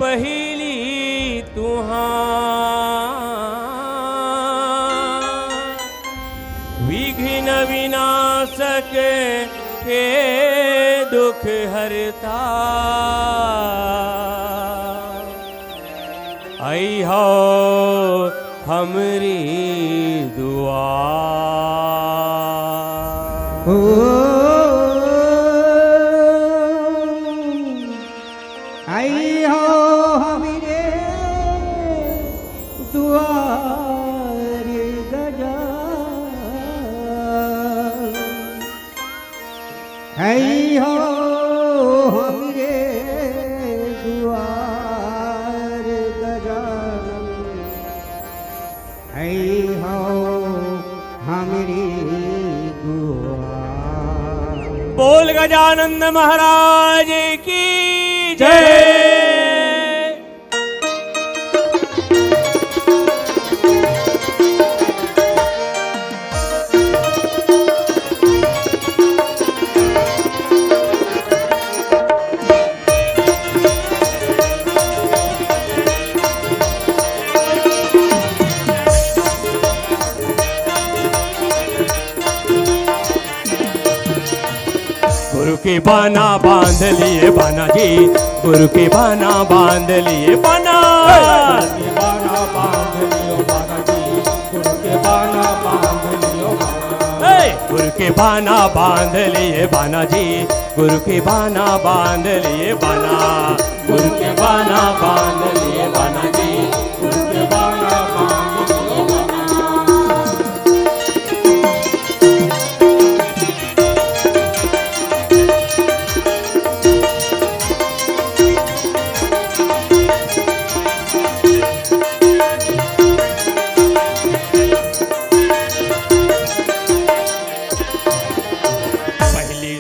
पहली तुहां विघ्न विनाशक के दुख हरता आई हो हमरी दुआ आई हो हमरे दुआर गजानन आई हो हमरे दुआर गजानन आई हो हमरी दुआ। बोल गजानंद महाराज की जय। गुरु के बाना बांध लिए बाना जी, गुरु के बाना बांध लिए बाना, बाना बांध लियो बाना जी, गुरु के बाना बांध लियो बाना। गुरु के बाना बांध लिए बाना जी, गुरु के बाना बांध लिए बाना, गुरु के बाना बांध लिए बाना जी, गुरु के बाना बांध लियो बाना।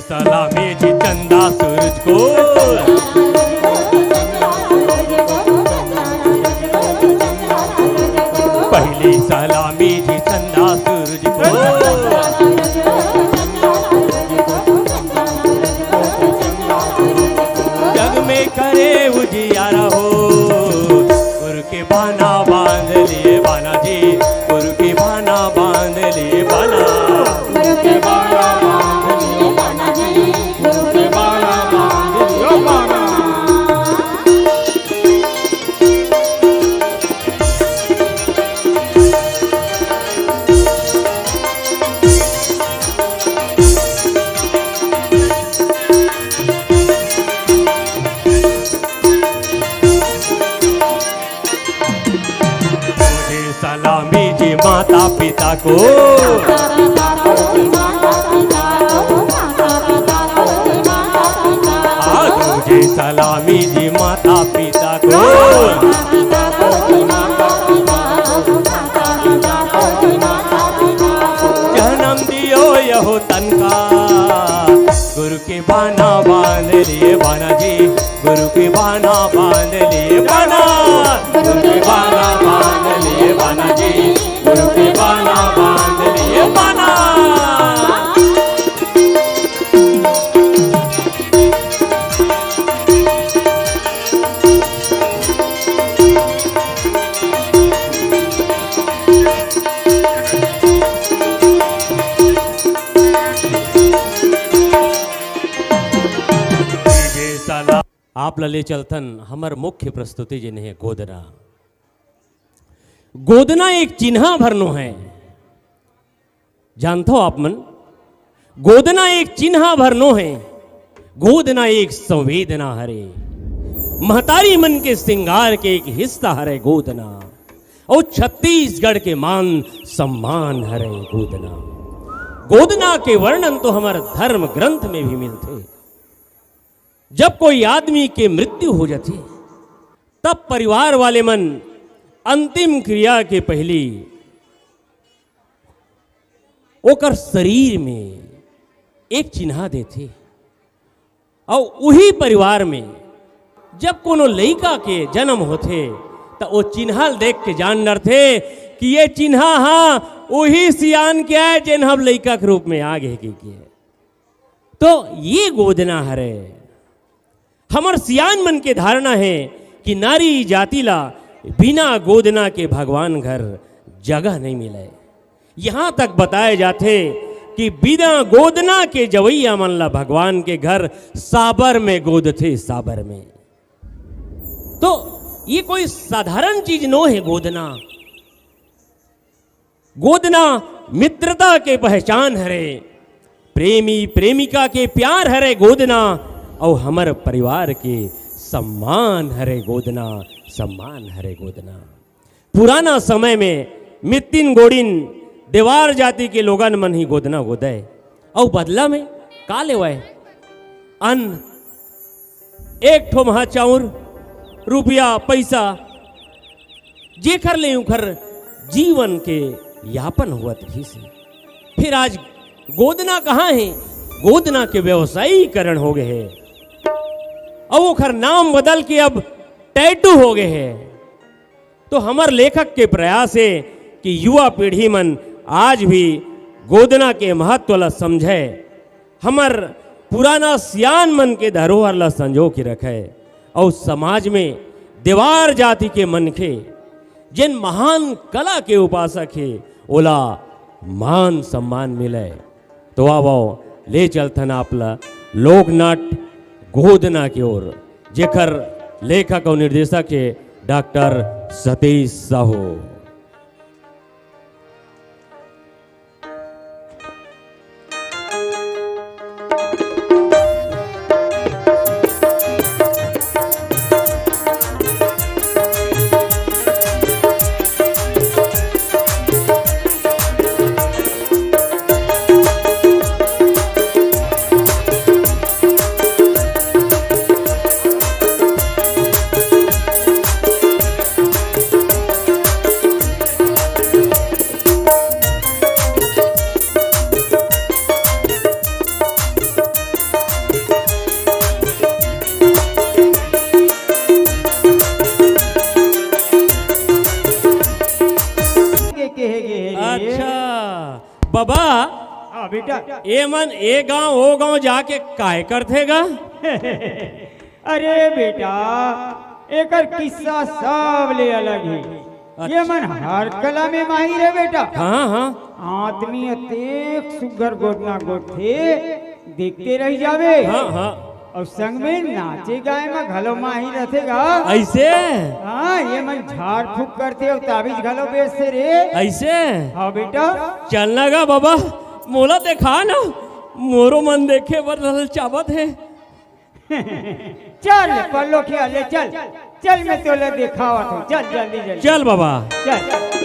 सलामी जी चंदा सूरज को, पहली सलामी जी चंदा सूरज को, जग में करे उजियारा हो, गुरु के बाना बांध लिए बाना जी, गुरु के बाना बांध लिए बाना, गुरु के बाना बांध लियो बाना जी, गुरु के बाना बांध लियो बाना। मुझे सलामी जी माता पिता को, मुझे सलामी जी माता पिता को, जन्म दियो यहो तन का, गुरु के बाना बांध लिए बाना जी, गुरु के बाना बांध लिए बाना, गुरु के बाना बांध लिए बाना जी, गुरु के बाना बांध लिए बाना। आप लले चलतन हमर मुख्य प्रस्तुति जिन्हें गोदना। गोदना एक चिन्हा भरनो है, जानते हो आप मन? गोदना एक चिन्हा भरनो है, गोदना एक संवेदना हरे, महतारी मन के श्रृंगार के एक हिस्सा हरे गोदना, और छत्तीसगढ़ के मान सम्मान हरे गोदना। गोदना के वर्णन तो हमारे धर्म ग्रंथ में भी मिलते। जब कोई आदमी के मृत्यु हो जाती तब परिवार वाले मन अंतिम क्रिया के पहली ओकर शरीर में एक चिन्हा देते, और वही परिवार में जब कोनो लड़का के जन्म होते तो वो चिन्हा देख के जान डरते कि ये चिन्हा हाँ वही सियान क्या है जिन हम लड़का के रूप में आगे की है। तो ये गोदना हरे हमर सियान मन के धारणा है कि नारी जातिला बिना गोदना के भगवान घर जगह नहीं मिले। यहाँ तक बताए जाते कि बिना गोदना के जवैया मनला भगवान के घर साबर में गोद थे, साबर में। तो ये कोई साधारण चीज नो है गोदना। गोदना मित्रता के पहचान हरे, प्रेमी प्रेमिका के प्यार हरे गोदना, और हमर परिवार के सम्मान हरे गोदना, सम्मान हरे गोदना। पुराना समय में मित्तिन गोड़िन देवार जाति के लोगन मन ही गोदना गोदे, और बदला में का लेवाए? अन्न, एक ठो महा चाउर, रुपया पैसा, जेकर ले उखर जीवन के यापन हुआ थी से। फिर आज गोदना कहाँ है? गोदना के व्यवसायीकरण हो गए हैं, और ओखर नाम बदल के अब टैटू हो गए हैं। तो हमार लेखक के प्रयास है कि युवा पीढ़ी मन आज भी गोदना के महत्व ला समझे, हमर पुराना सियान मन के धरोहर ला संजो के रखे, और समाज में देवार जाति के मनखे जिन महान कला के उपासक है ओला मान सम्मान मिले। तो आवो ले चलथन आपला लोकनाट्य गोदना की ओर, जेकर लेखक और निर्देशक है डॉक्टर सतीश साहू। बाबा हाँ बेटा। ए मन ए गांव ओ गांव जाके काय करथेगा? अरे बेटा, एकर किस्सा सब ले अलग है। ये मन हर कला में माहिर है बेटा। हाँ हाँ, आदमी अतेक सुगर गोदना गोथे देखते रह जावे। हाँ हाँ, और संग में नाचे गाए में घलो माहिर रखेगा। ऐसे? हाँ, ये मन झाड़ फूक करते और ताबीज घलो बेचते रे। ऐसे? हाँ बेटा। चलना गा बाबा, मोला देखा ना, मोरो मन देखे बर रहल चावत है। चल पल्लो खिया ले, चल चल, मैं तोला दिखावत हूँ। चल जल्दी जल्दी चल बाबा। चल।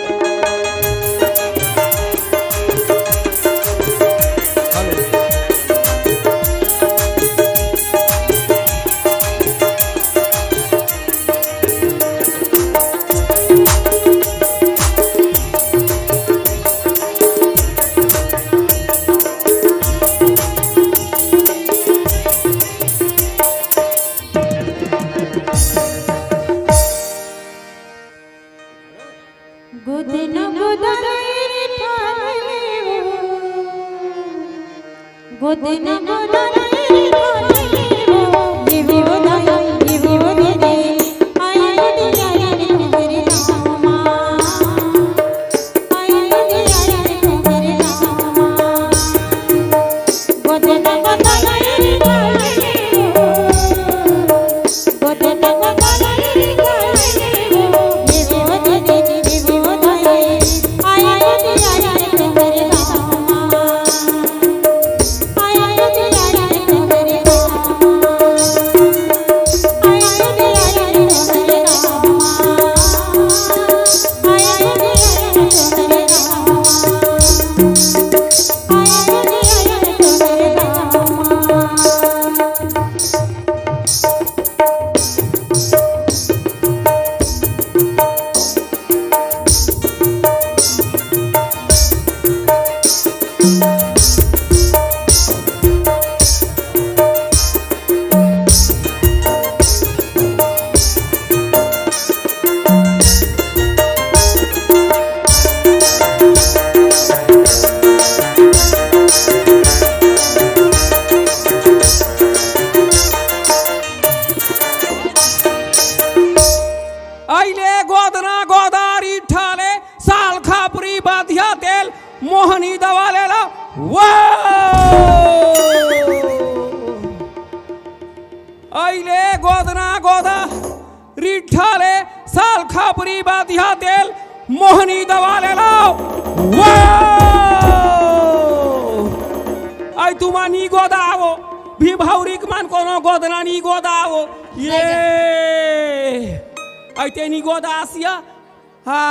मोहनी दवा ले लो वो आइले गोदना गोदा रिठाले साल खापरी बादिया तेल मोहनी दवा ले लो वो आई तुमा नी गोदा आवो भी भावरिक मान कोनो गोदना नी गोदा आवो ये आई ते नी गोदा आसिया हा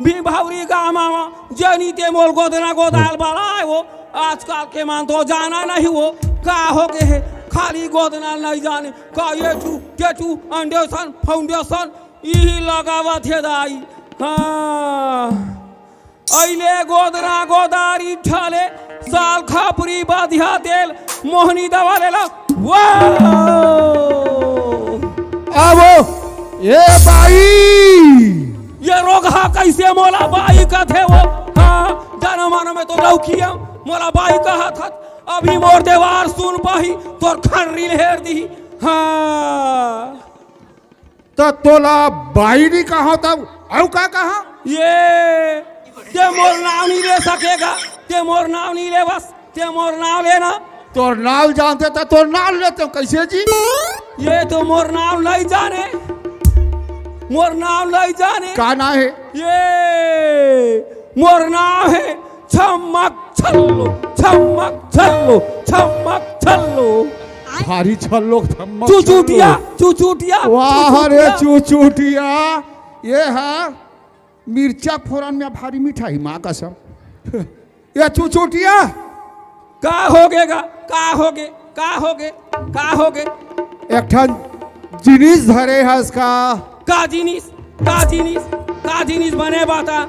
भी भावरी गामा जनी ते मोल गोदना गोदाल बाला वो आजकल के मान तो जाना नहीं वो का हो के है खाली गोदना नहीं जाने का ये टू अंडरसन फाउंडेशन यही लगावा थे दाई हाँ आइले गोदना गोदारी ठाले साल खापुरी बाधिया तेल मोहनी दवा ले लो आवो ये बाई ये रोगा कैसे मोला बाई का थे वो हाँ जाना मानो में तो लौकिया मोला बाई कहा था अभी मोर देवार सुन पाही तोर खनरी लहर दी हाँ तो तोला बाई नहीं कहा तब औ का कहा ये ते मोर नाम नहीं ले सकेगा ते मोर नाम नहीं ले बस ते मोर नाम लेना तोर नाल जानते तो तोर नाल लेते कैसे जी ये तो मोर नाम नहीं जाने मोर नाम नहीं जाने का ना है ये मोर नाम है छमक छल्लो छमक छल्लो छमक छल्लो भारी छल्लो चुचुटिया वाह रे चुचुटिया ये है मिर्चा फोरन में भारी मिठाई माँ कसम ये चुचुटिया का होगेगा का होगे का होगे का होगे एक ठन जिनिस धरे है इसका का जिनिस बने बाता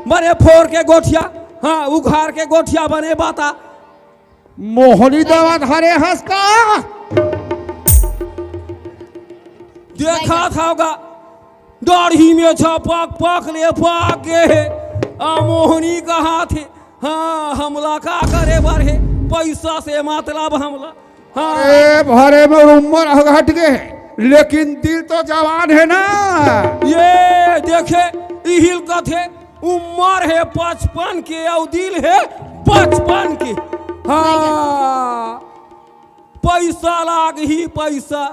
बने फोर के गोठिया हाँ उघार के गोठिया बने बाता मोहनी दवा धरे है इसका देखा था होगा दाढ़ी में छपक पक ले पाक के मोहनी कहा थे हाँ हमला का करे बरहे पैसा से मतलब हमला हाँ भरे में उम्र घट गए लेकिन दिल तो जवान है ना ये देखे इहिल कथे उम्र है 55 के और दिल है 55 के हाँ पैसा लाग ही पैसा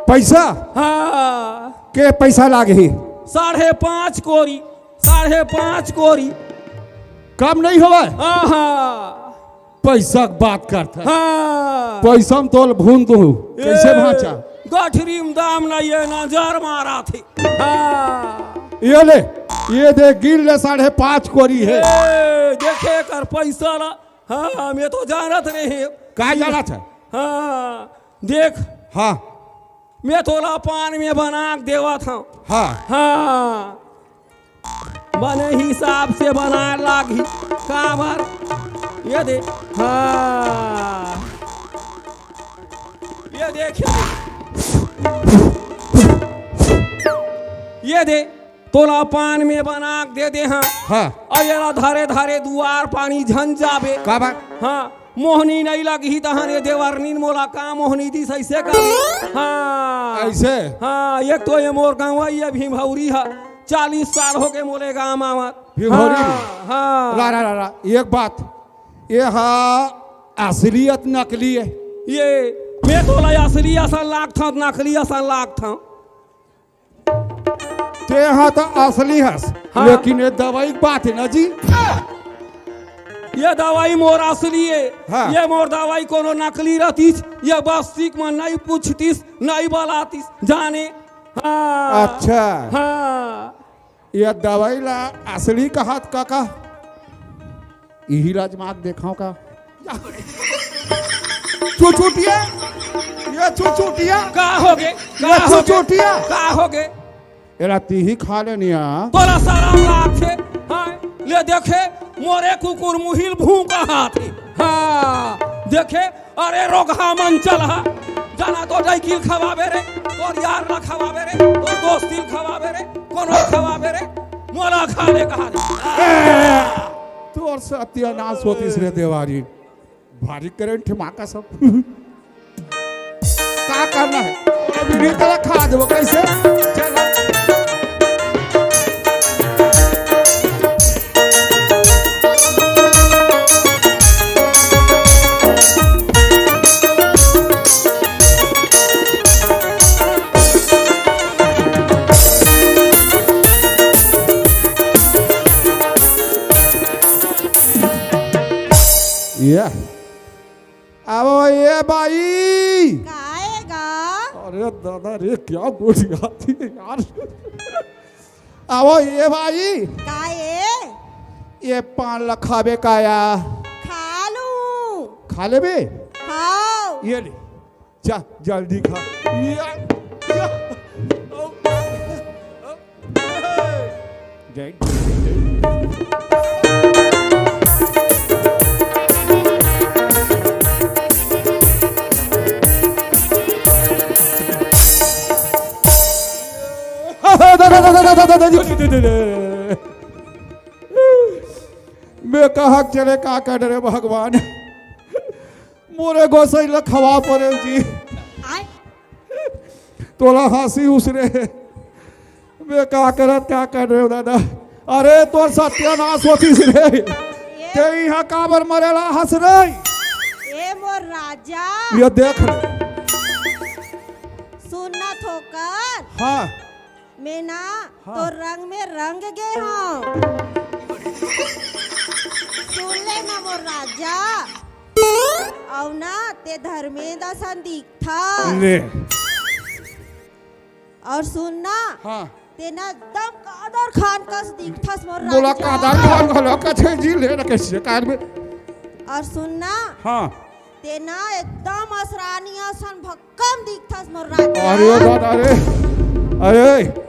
पैसा हाँ के पैसा लागे ही 5.5 कोरी 5.5 कोरी कम नहीं होगा हाँ पैसा की बात करता है हाँ पैसा में तोल भून दू कैसे भाचा गठरी में दाम नहीं है नजर मारा थी हाँ ये ले ये दे गिर ले 5.5 कोरी है देखे कर पैसा ला हाँ मैं तो जानत रहे का जाना था हाँ देख हाँ मैं थोड़ा पान में बना के देवा था हाँ हाँ बने हिसाब से बना लागी काबर ये दे हाँ ये देख ये दे तोला पान में बना के दे हाँ हाँ अयला धारे धारे दुआर पानी झन जाबे का बात हाँ मोहनी नहीं लगी तहने देवरनी मोला का मोहनी दी सैसे कर हाँ ऐसे हाँ एक तो ये मोर गाँव ये भीमभौरी है 40 साल हो गए मोले गाँव में भीमभौरी हाँ, हाँ रा रा रा रा एक बात ये हाँ असलियत नकली है ये मैं तो असली असल लाख था नकली असल लाख था ते हाँ तो असली है हाँ। लेकिन ये दवाई की बात है ना जी ये दवाई मोर असली है हाँ। ये मोर दवाई कोनो नकली रहतीस ये बस सीख में नहीं पूछतीस नहीं बलातीस जाने हाँ अच्छा हाँ ये दवाई ला असली का हाथ काका यही राजमाग देखाओ का चुचुटिया ये चुचुटिया का हो गए ये चुचुटिया का हो गए एरा ती ही खा लेनी तोरा सारा लाख थे हाँ ले देखे मोरे कुकुर मुहिल भू कहा थे हाँ देखे अरे रोगा मन चल जाना तो डाइकिल खवाबे रे तोर यार ना खवाबे रे तोर दोस्ती खवाबे रे कोनो खवाबे रे मोला खाने कहा तोर सत्यानाश होती रे देवारी भारी करंट माका सब का करना है अभी नहीं तला खा देबो कैसे चल अब ये बाई, गाएगा अरे दादा रे क्या गोटिया थी यार। अब ये बाई, गाए ये पान लखावे काया खा लूं खा ले बे, खाओ ये ले जा जल्दी खा। या, या, ओ, ओ, जय, मैं कहा चले का कर रे भगवान, मोरे गोसाई लखवा पड़े जी, आए तोला हंसी उसरे। मैं क्या करत क्या कर रहे हो दादा, अरे तो सत्यानाश होती रे, ते यहाँ काबर मरेला हंस रही। ए मोर राजा ये देख ले, सुनना थोकर हाँ मैं ना हाँ। तो रंग में रंग गए हूँ। सुन ले ना मोर राजा, औ ना ते धर्मेंद्र सन दिखता। ले, और सुनना हाँ ते ना दम कादर खान कस दिखथस मोर राजा। बोला कादार खान घलो कछे जी ले रखे शिकार में। और सुनना हाँ ते ना एकदम असरानिया सन भक्कम दिखथस मोर राजा। अरे दादा रे, अरे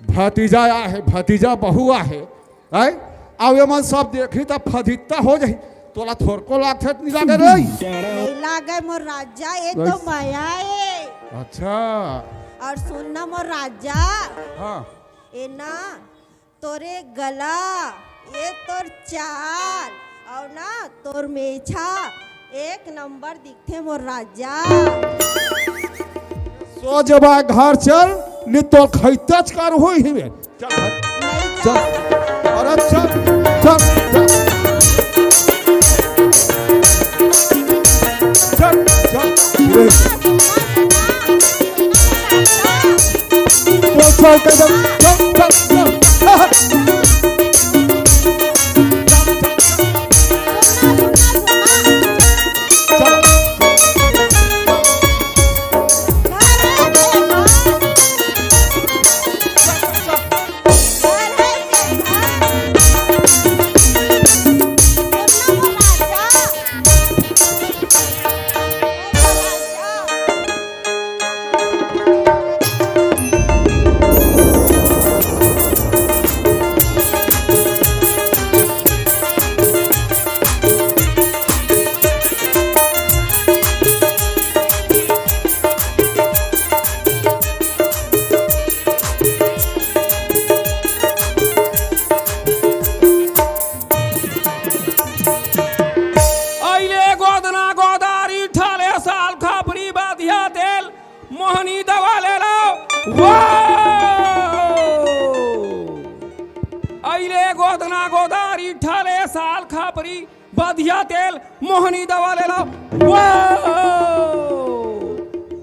भतीजा है, भतीजा बहुआ है, आई अब ये मन सब देखी तो फदिकता हो जाए, तोला थोड़को लागत नहीं लागे रे। नहीं लागे मोर राजा, ये तो बस। माया है। अच्छा और सुनना मोर राजा, हाँ ये ना तोरे गला, ये तोर चाल और ना तोर मेछा एक नंबर दिखते मोर राजा। सो जब घर चल नहीं तो खैतच कर हो ही में। चल घर, नहीं चल जा अरे चल चल चल चल चल तो चल के चल चल चल अइले गोदना गोदारी ठाले साल खापरी बाधिया तेल मोहनी दवा ले लो। अइले गोदना गोदारी ठाले साल खापरी बाधिया तेल मोहनी दवा ले लो।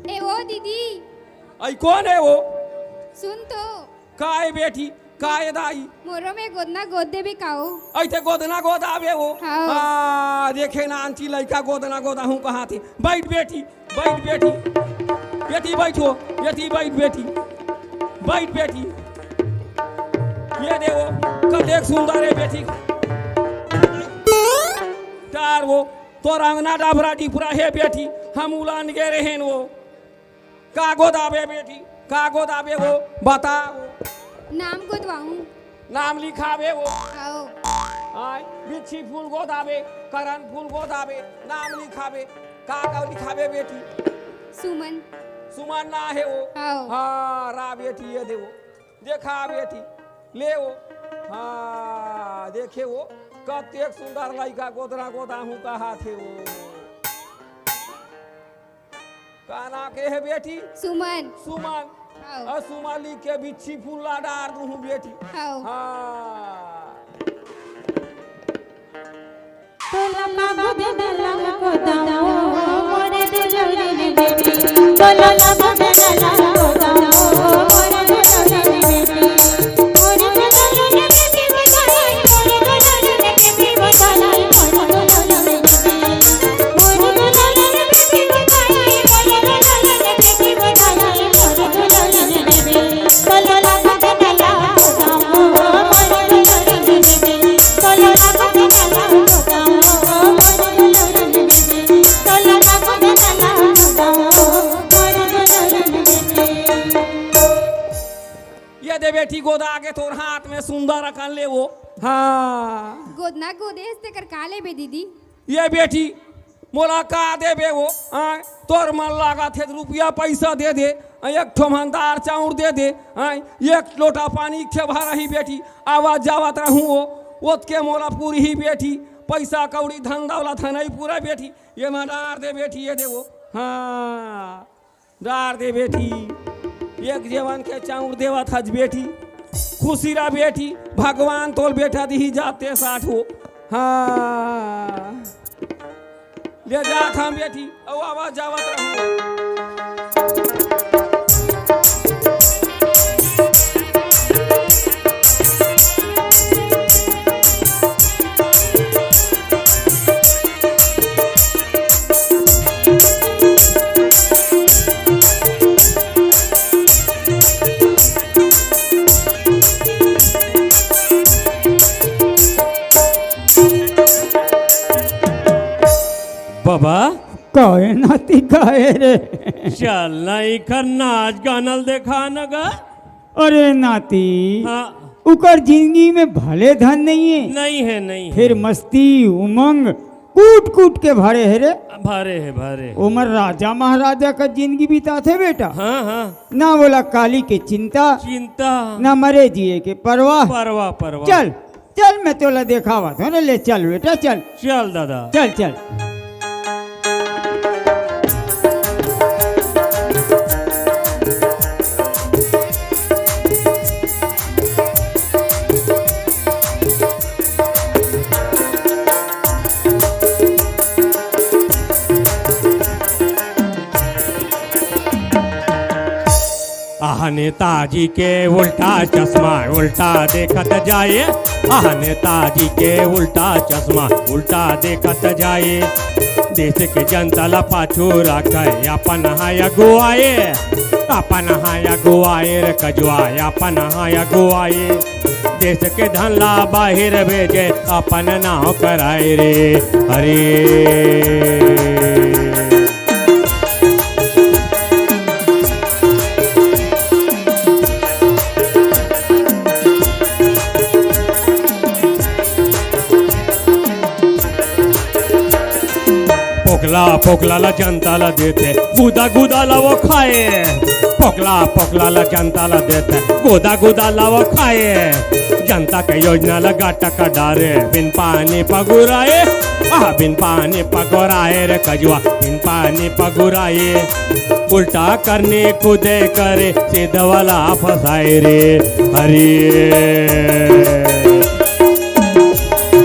ए वो दीदी आई कौन है वो? सुन तो, काय बेटी काय दाई मोरो में गोदना गोद दे भी काओ। ऐसे गोदना गोद आवे वो। हाँ। देखे ना आंटी लड़का गोदना गोदा हूँ कहाँ थी। बैठ बेटी बैठ बेटी, बेटी बैठो बेटी बैठ बेटी बैठ बेटी। ये देखो कतेक सुंदर है बेटी। तार वो तो रंगना डाबरा डिपरा है बेटी, हम उलान के रहें वो। का गोदावे बेटी का गोदावे वो बताओ। नाम गोदवाऊं। नाम लिखावे वो। आओ आय बिच्छी फूल गोदावे, करण फूल गोदावे, नाम लिखावे। का लिखावे बेटी? सुमन। सुमन ना है वो। आओ। हाँ रा बेटी ये देखो, देखा बेटी ले वो। हाँ देखे वो कतेक सुंदर लड़का गोदरा गोदा हूँ कहा थे वो। का ना के है बेटी? सुमन। सुमन। आओ सुमन लिख के बिच्छी फूल ला डार दूँ बेटी। आओ। हाँ तोला बाबू दे दला को दाओ मोरे दिलौरे ने बेटी। तोला बाबू दे दला को दाओ मोरे दिलौरे ने बेटी। मोरे दिलौरे ने बेटी बताई, मोरे दिलौरे ने बेटी बताई, मोरे दिलौरे ने बेटी। बेटी गोदा के तोर हाथ में सुंदर रखन ले वो। हाँ गोदना गोदे से कर काले बे दीदी। ये बेटी मोला का देबे वो। हाँ तोर मन लगा थे रुपया पैसा दे दे, एक ठोमनदार चाउर दे दे, हाँ एक लोटा पानी खेवा रही बेटी, आवाज जावत रहूँ वो ओत के मोला पूरी ही बेटी, पैसा कौड़ी धन दौलत है नहीं पूरा बेटी, ये मैं डार दे बेटी ये दे वो। हाँ डार दे बेटी, एक जीवन के चाउर देवा था बेटी, खुशी रहा बेटी, भगवान तोल बेटा दी जाते साठ हो। हाँ ले जा था बेटी, अब आवाज जावत रहूँ। बाबा कहे नाती कहे रे। चल नहीं करना आज गानल देखा नगा। अरे नाती हाँ उकर जिंदगी में भले धन नहीं है, नहीं है नहीं है। फिर मस्ती उमंग कूट कूट के भरे है रे। भारे है भारे। उमर राजा महाराजा का जिंदगी बिता थे बेटा। हाँ हाँ ना बोला काली की चिंता, चिंता ना मरे जिए के परवाह। परवा परवा। चल चल मैं तोला देखावा था ना, ले चल बेटा चल चल दादा चल चल। आह नेताजी के उल्टा चश्मा उल्टा देखत जाए, आह नेताजी के उल्टा चश्मा उल्टा देखत जाए, देश के जनता ला पाछू रखे अपन हाया गुआए, अपन हाया गुआए रे कजुआ अपन हाया गुआए, देश के धन ला बाहर भेजे अपन नाव कराए रे। अरे पोकला पोकला ला जनता ला देते, गुदा गुदा ला वो खाए, पोकला पोकला ला जनता ला देते, गुदा गुदा ला वो खाए, जनता के योजना लगा टका डारे, बिन पानी पगुराए, आह बिन पानी पगुराए रे कजुआ बिन पानी पगुराए, उल्टा करने कूदे करे सीधा वाला फसाए रे। हरी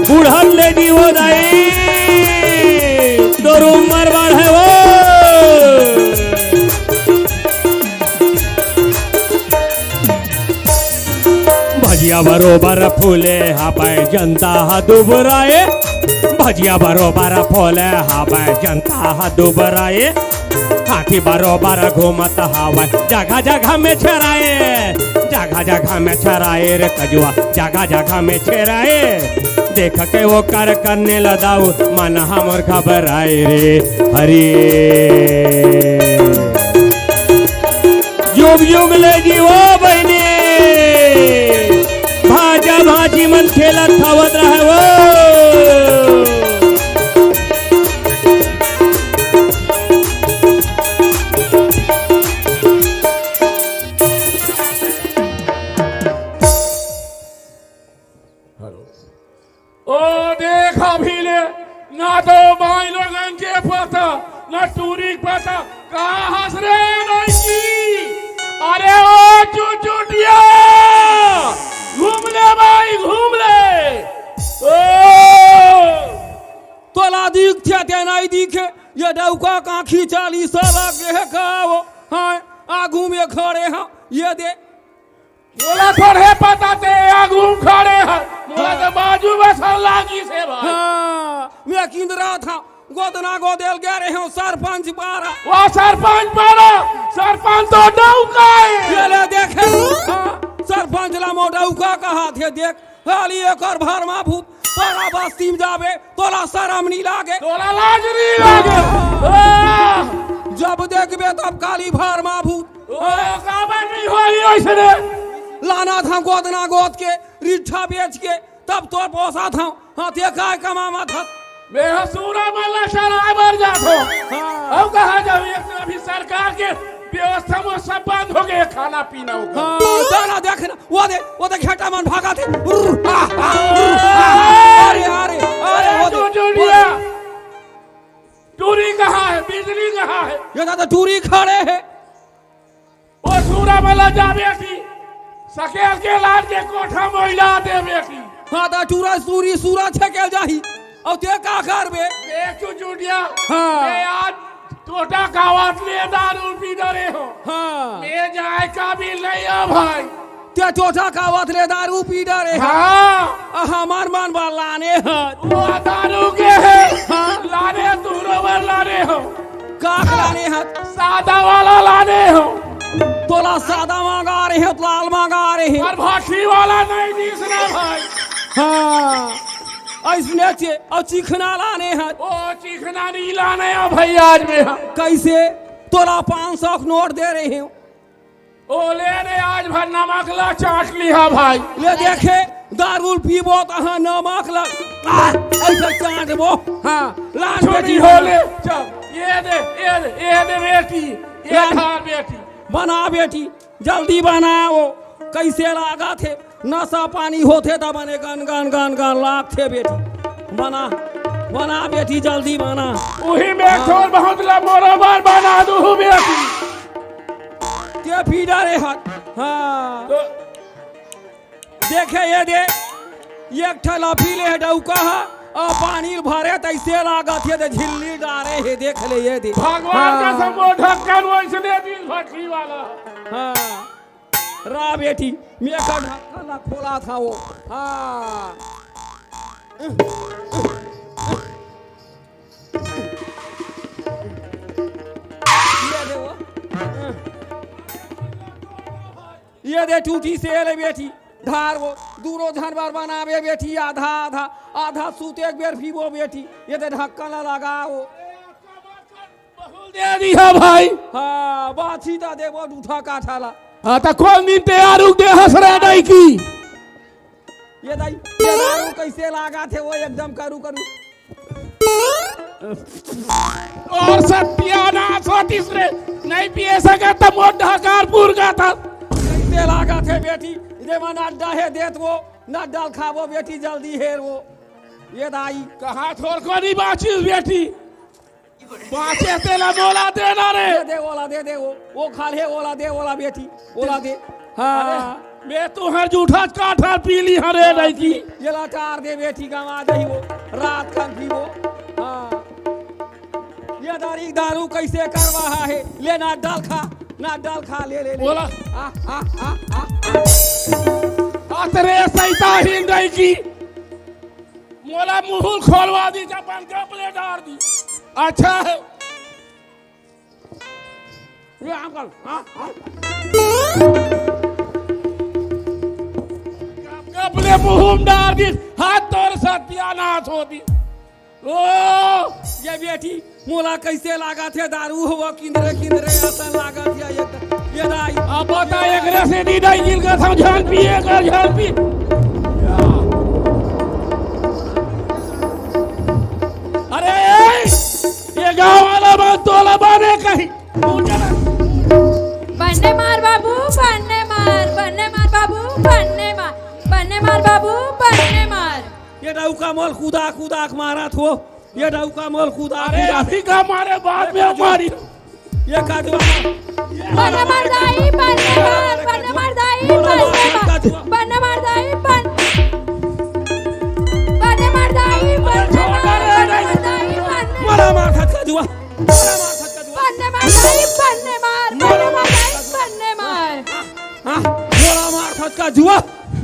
बुढ़ल ले जी हो जाए तो उम्र बाढ़ है वो। भजिया बरोबर फूले हापे जनता हा दुबराए, भजिया बरोबर फूले हापे जनता हा दुबराए, हाथी बरोबर घूमत हवा जगह जगह में छराए, जगह जगह में छराए रे कजुआ जगह जगह में छराए, देख के वो कर करने लदाऊ मन हमर घबराए रे। हरी युग युग ले जीवो बहनी, भाजा भाजी मन खेलत हवत रहे वो। ओ देखा भी ले ना तो भाई लोगन के पता ना टूरी पता कहाँ हंस रहे नहीं की। अरे ओ चुटिया घूम ले भाई घूम ले। ओ तोला दिखे ते नहीं दिखे, ये डौका का खींचाली साला के का वो। हाँ आगू में खड़े हैं ये दे बोला थोड़े पता ते आगू खड़े हैं, बोला के बाजू में सन लागी से भाई। हाँ मैं किंद रहा था गोदना गोदेल गए रहे हो सरपंच पारा, वो सरपंच पारा सरपंच तो डौका है। ये ले देखे हाँ, सरपंच ला मो डौका कहा थे देख हाली एक और भरमा भूत पारा बस्ती में जावे तोला शर्म नहीं लागे, तोला लाज नहीं लागे। जब देखबे तब काली भरमा भूत ओ काबर नहीं होई ओइसने लाना था गोदना गोद के रिठा बेच के तब तो पोसा था। हाँ ते काय कमामा था बेहसूरा मल्ला शराय मर जातो। अब कहा जाओ अभी सरकार के व्यवस्था में सब बंद हो गए खाना पीना होगा। दाना देखना वो दे घेटा मन भागा थे। अरे अरे अरे जोड़िया टूरी कहाँ है बिजली कहाँ है? ये दादा टूरी खड़े है वो सूरा मल्ला जा बेटी सकेल के लाल के कोठा महिला दे बेटी। हाँ दा टूरा सूरी सूरा छकेल जाही और ते का करबे एक जोड़िया हाँ। मैं आज टोटा कावत ले दारू पी डरे हो। हाँ मैं जाए काबिल नहीं हो भाई। ते टोटा कावत ले दारू पी डरे हाँ हमार मन बाल लाने हत वो दारू के है। हाँ लाने दूरों पर लाने हो का लाने हत सादा वाला लाने हो। तोला सादा मांगा रहे हो लाल मांगा रहे हैं और भाषी वाला नहीं दिसना भाई। हाँ ऐसने चे और चिखना लाने हैं ओ चिकना नहीं लाने हो भाई आज में हम। कैसे तोला 500 नोट दे रहे हैं ओ लेने आज भर नमक ला चाट लिया भाई। ले देखे दारू पीबो तो हाँ नमक लग ऐसा चाट वो हाँ लान छोटी बेटी हो ले चल ये दे बेटी ये खा बेटी। बना बेटी जल्दी बनाओ कैसे लागा थे नशा पानी होते तब बने गन गन गन गन लाग थे बेटी बना बना बेटी जल्दी बना वही में थोड़ बहुत बरोबर बना दू बेटी। ते पी डरे हाथ हाँ तो देखे ये दे एक ठला पी ले डौका और पानी भरे तैसे लागत है तो झिल्ली डारे है देख ले ये दे भगवान का सबो ढक्कन वैसे दिल भट्टी वाला। हाँ रा बेटी मैं का ढक्कन खोला था वो हाँ ये दे वो ये दे टूटी से ले बेटी धार वो दूरो जानवर बनावे बेटी आधा आधा आधा सूते एक बेर पीबो बेटी ये दे ढक्कन लगाओ दे दिया भाई। हाँ बाछी ता देवो दूठा काठाला हाँ तो कौन दिन तैयार दे हसरा नहीं की ये दारू कैसे लागा थे वो एकदम करू करू और सत्यानाश होती रे नहीं पिए सका तो मोट ढकारपुर का था। कैसे लागा थे बेटी दे मन अड्डा है देत वो न डाल खावो बेटी जल्दी हेर वो ये दाई कहाँ थोड़ को नहीं बाची बेटी बाचे तेला बोला देना रे दे दे वो खा ले ओला दे ओला बेटी ओला दे हाँ मैं तो हर जूठा काठा पी ली हरे नहीं की ये लाचार दे बेटी गवा दही वो रात का भी वो हाँ ये दारू कैसे कर रहा है ले ना डाल खा ले बोला अतरे सैता ही नहीं की मोला मुंह खोलवा दी जापान का प्लेट डाल दी। अच्छा है ये अंकल अपने मुंह डाल दी हाथ तोड़ सत्यानाश होती। ओ ये बेटी मोला कैसे लागा थे दारू हुआ किंदरे ऐसा लागा थे ये दाई अब बता एक से दी नहीं गिल का था झाल पिए कर झाल पी। अरे ये गांव वाला बात तोला बाने कहीं बन्ने मार बाबू बन्ने मार बाबू बन्ने मार बाबू बन्ने मार। ये डौका मोल कूदा मारा थो ये डौका मोल कूदा अरे अभी का मारे बाद में मारी ये काजवा बन्ने मार दाई बन्ने मार दाई बन्ने मार दाई मोला मार खत काजवा बन्ने मार हाँ मोला मार खत काजवा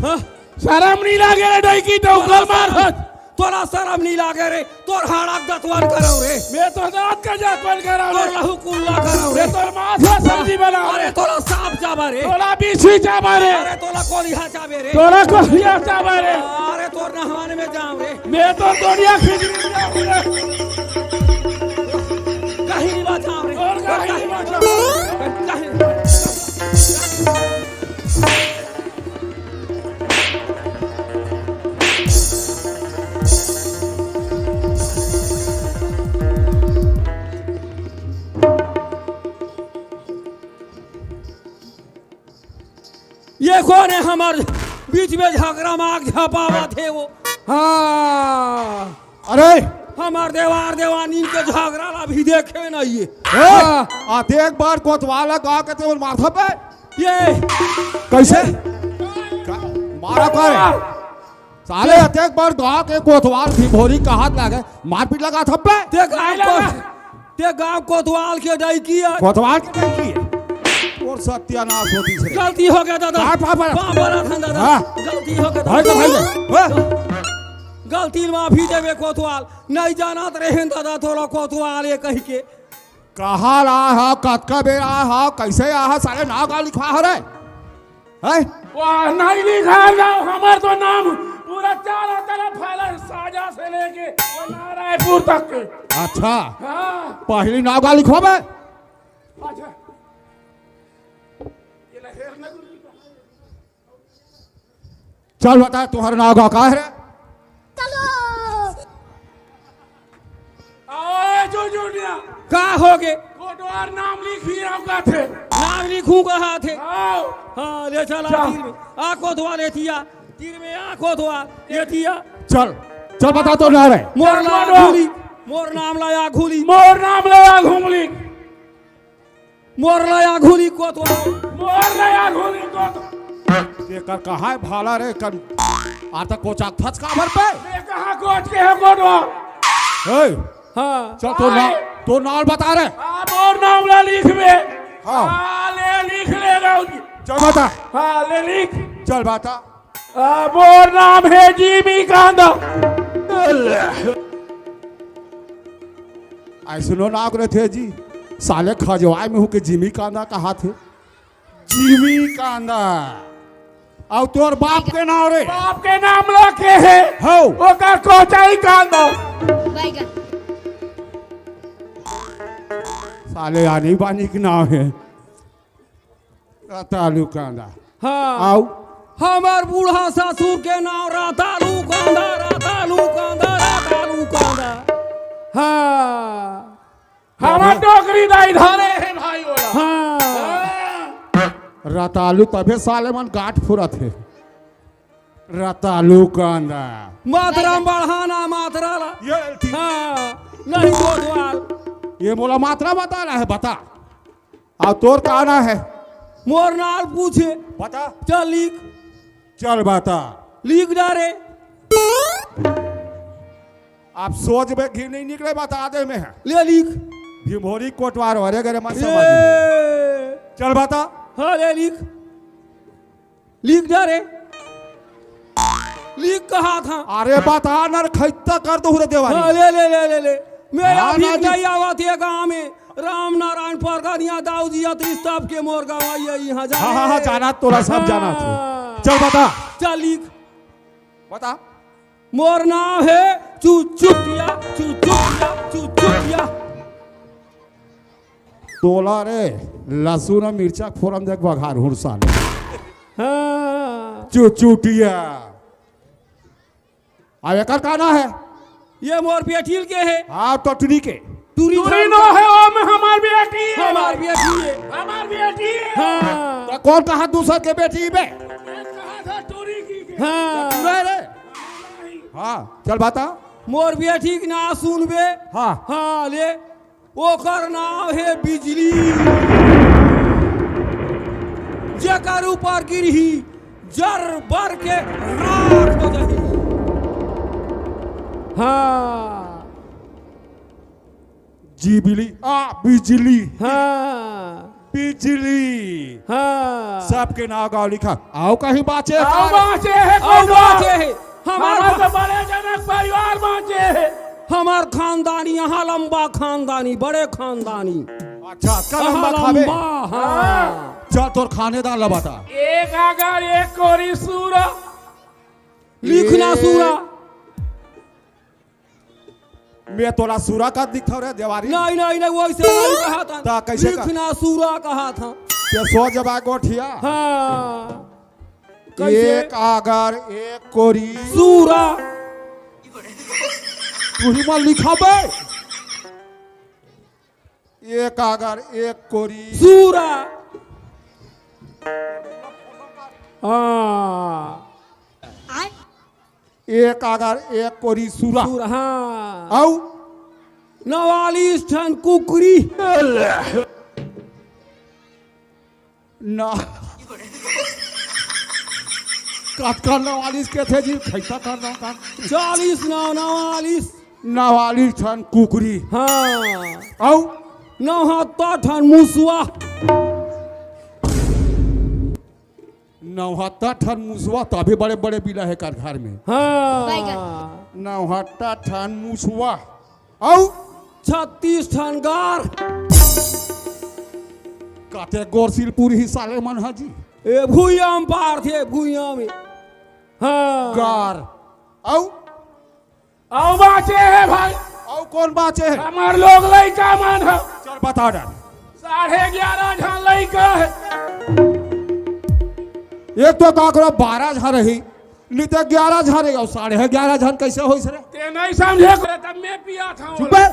हाँ शर्म नहीं लागे रे डई की डौकल मार खत तोरा शर्म नहीं लागे रे तोर हाड़क दतवन करौ रे मैं तो दांत का जातवन कराऊ तोर लहू कुल्ला करौ रे रे तोर माथा सब्जी बनाऊ अरे तोरा सांप चाबा रे तोरा बीसी चाबा रे अरे तोरा कोलिहा चाबे रे तोरा कोलिया चाबा रे अरे तोर नहवान में जाऊं रे मैं तो दुनिया खिचड़ी जाऊं रे कहीं नहीं बचाऊं रे और कहीं नहीं बचाऊं। देखो ने हमार बीच में झगड़ा माग झपावा थे वो। हाँ अरे हमार देवार देवानी के झगड़ा ला भी देखे नहीं ये। आते एक बार कोतवाला गा के तो माथा पे ये कैसे मारा कर साले आते एक बार गा के कोतवाल भी भोरी का हाथ लगे मारपीट लगा थप्पे ते गांव कोतवाल के डाई किया कोतवाल के नहीं किए और सत्यानाश होती से गलती हो गया दादा। बड़ा था दादा, गलती हो गया गलती माफी देवे कोतवाल नहीं जाना रहे दादा थोड़ा कोतवाल ये कह के कहा रहा है कतका बेर आया है कैसे आया है साले नाव का लिखा है रे है वाह नहीं लिखा ना हमार तो नाम पूरा चारों तरफ फैला साजा से लेके वो नारायणपुर तक के। अच्छा हाँ पहली नाव का लिखवाबे अच्छा ये लहर नहीं चल बता तुम्हारा नाव का है रे ओए जो जुड़िया का हो गए कोटवार नाम लिखी आपका थे नाम लिखूं कहा थे। आओ हाँ ले चला तीर में आ कोतवाल ले थिया तीर में आ कोतवाल ले थिया चल चल बता तो ना रे मोर नाम घुली मोर नाम लाया घुली मोर नाम लया घुमली मोर लाया घुली कोतवाल मोर लया घुमली को ये कर कहा है भाला रे कर आता कोचा थच का भर पे ये कहां कोच के है कोटवार ए हाँ चल तो नाल बता रे आप और नाम ला लिख में हाँ। ले लिख लेगा उनकी चल बता हाँ ले लिख चल बता मोर नाम है जीमी कांदा ऐसे नो नाक रहे थे जी साले खजवाए में हो के जिमी कांदा कहा थे जिमी कांदा और तोर बाप के नाम रे बाप के नाम रखे है हो वो का कोचाई कांदा साले आनी बानी के नाम है तालु कांदा हाँ आओ हमार बूढ़ा ससुर के नाम रातालू कांदा रातालू कांदा रातालू कांदा। हाँ हमार डोकरी दाई धारे है भाई वाला हाँ रतालू तबे साले मन गांठ फुरत है रतालू कांदा मातरा बढ़ाना मातरा ला ये हाँ नहीं कोतवाल ये मोला मात्रा बता रहा है बता और तोर का आना है मोर नाल पूछे बता चल लिख चल बता लिख डारे आप सोच में घी नहीं निकले बता दे में है ले लिख भीमोरी कोटवार हरे गरे मत समझ ये चल बता हाँ ले लिख लिख डारे लिख कहा था अरे बता नर खैता कर दो रे देवारी हाँ ले मेरा हाँ, भी ना जी। नहीं आवा थे गाँव में राम नारायण परगनिया दाऊदिया त्रिस्तव के मोर गाँव यहाँ जा हाँ जाना तोरा सब जाना थे चल बता चल लिख बता मोर नाम है चुचुटिया चुचुटिया चुचुटिया तोला रे लहसुन और मिर्चा फोरन देख बघार हुरसा हाँ चुचुटिया अब एक कहना है ये मोर बेटील के है हाँ टटनी के टूरी दूरी नो है ओ में हमार बेटी है हमार बेटी है हमार बेटी है हाँ तो कौन कहा दूसर के बेटी में कहा था टूरी की हाँ रे हाँ चल बता मोर बेटी के ना सुनबे हाँ हाँ ले ओकर नाम है बिजली जेकर ऊपर गिरही जर बर के राख हो जाही हाँ जीबिली बिजली हाँ बिजली हाँ सबके नाम गाँव लिखा आओ कहीं बाचे आओ बाँचे है और कोटवार बाँचे है हमारा हमार तो बड़े जनक परिवार बाँचे है हमार खानदानी यहाँ लंबा खानदानी बड़े खानदानी अच्छा का यहाँ लंबा खावे लंबा हाँ चल तोर खानेदार ला बता एक अगर एक कोरी सूरा लिखना सूरा मैं तोरा सूरा का दिखा रे देवारी नहीं नहीं नहीं वैसे नहीं कहा ता था कैसे कहा? लिखना सूरा कहा था के सो जबा गोठिया हाँ कैसे एक आगर एक कोरी सूरा तू ही mal लिखा बे एक आगर एक कोरी सूरा हाँ एक अगर एक कोरी सूरा सूर हाँ औ 44 ठन कुकरी ना काट कर 44 के थे जी खैसा कर रहा का 40 49 49 ठन कुकरी हाँ औ 79 ठन मुसवा 79 ठन मुसवा तो अभी बड़े बड़े बिला है कर घर में हाँ 79 ठन मुसवा औ 36 ठन गार काटे गोरसिलपुर ही साले मन हाजी ए भूया में पार थे भूया में हाँ गार औ आओ बाचे है भाई औ कौन बाचे है हमार लोग लइका मन है चल बता डाल 11:30 झन लइका है एक तो काकरो 12 झन रही नहीं तो 11 झन रही और 11:30 झन कैसे होई सर ते नहीं समझे को तब मैं पिया था चुप है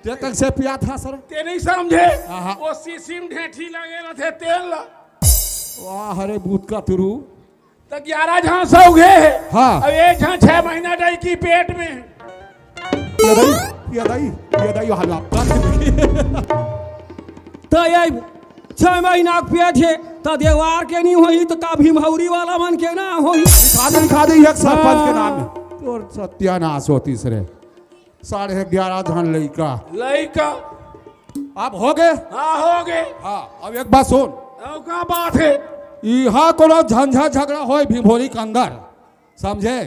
ते कैसे पिया था सर ते नहीं समझे आहा। वो सीसीम ढेठी लगे न थे तेल ला वाह हरे भूत का तुरु तो 11 झन सौ गए है हाँ। अब एक झन 6 महीना डई की पेट में है। ये दई हल्ला कर तो ये 6 महीना के पेट है तो देवार के नहीं होई तो का भीमहौरी वाला मन के ना होई दिखा दे एक सरपंच के नाम में तोर सत्यानाश होती सरे 11:30 झन लइका लइका अब हो गए हाँ हो गए हाँ अब एक बात सुन अब का बात है यहाँ कोनो झंझा झगड़ा होए भीमभोरी के अंदर समझे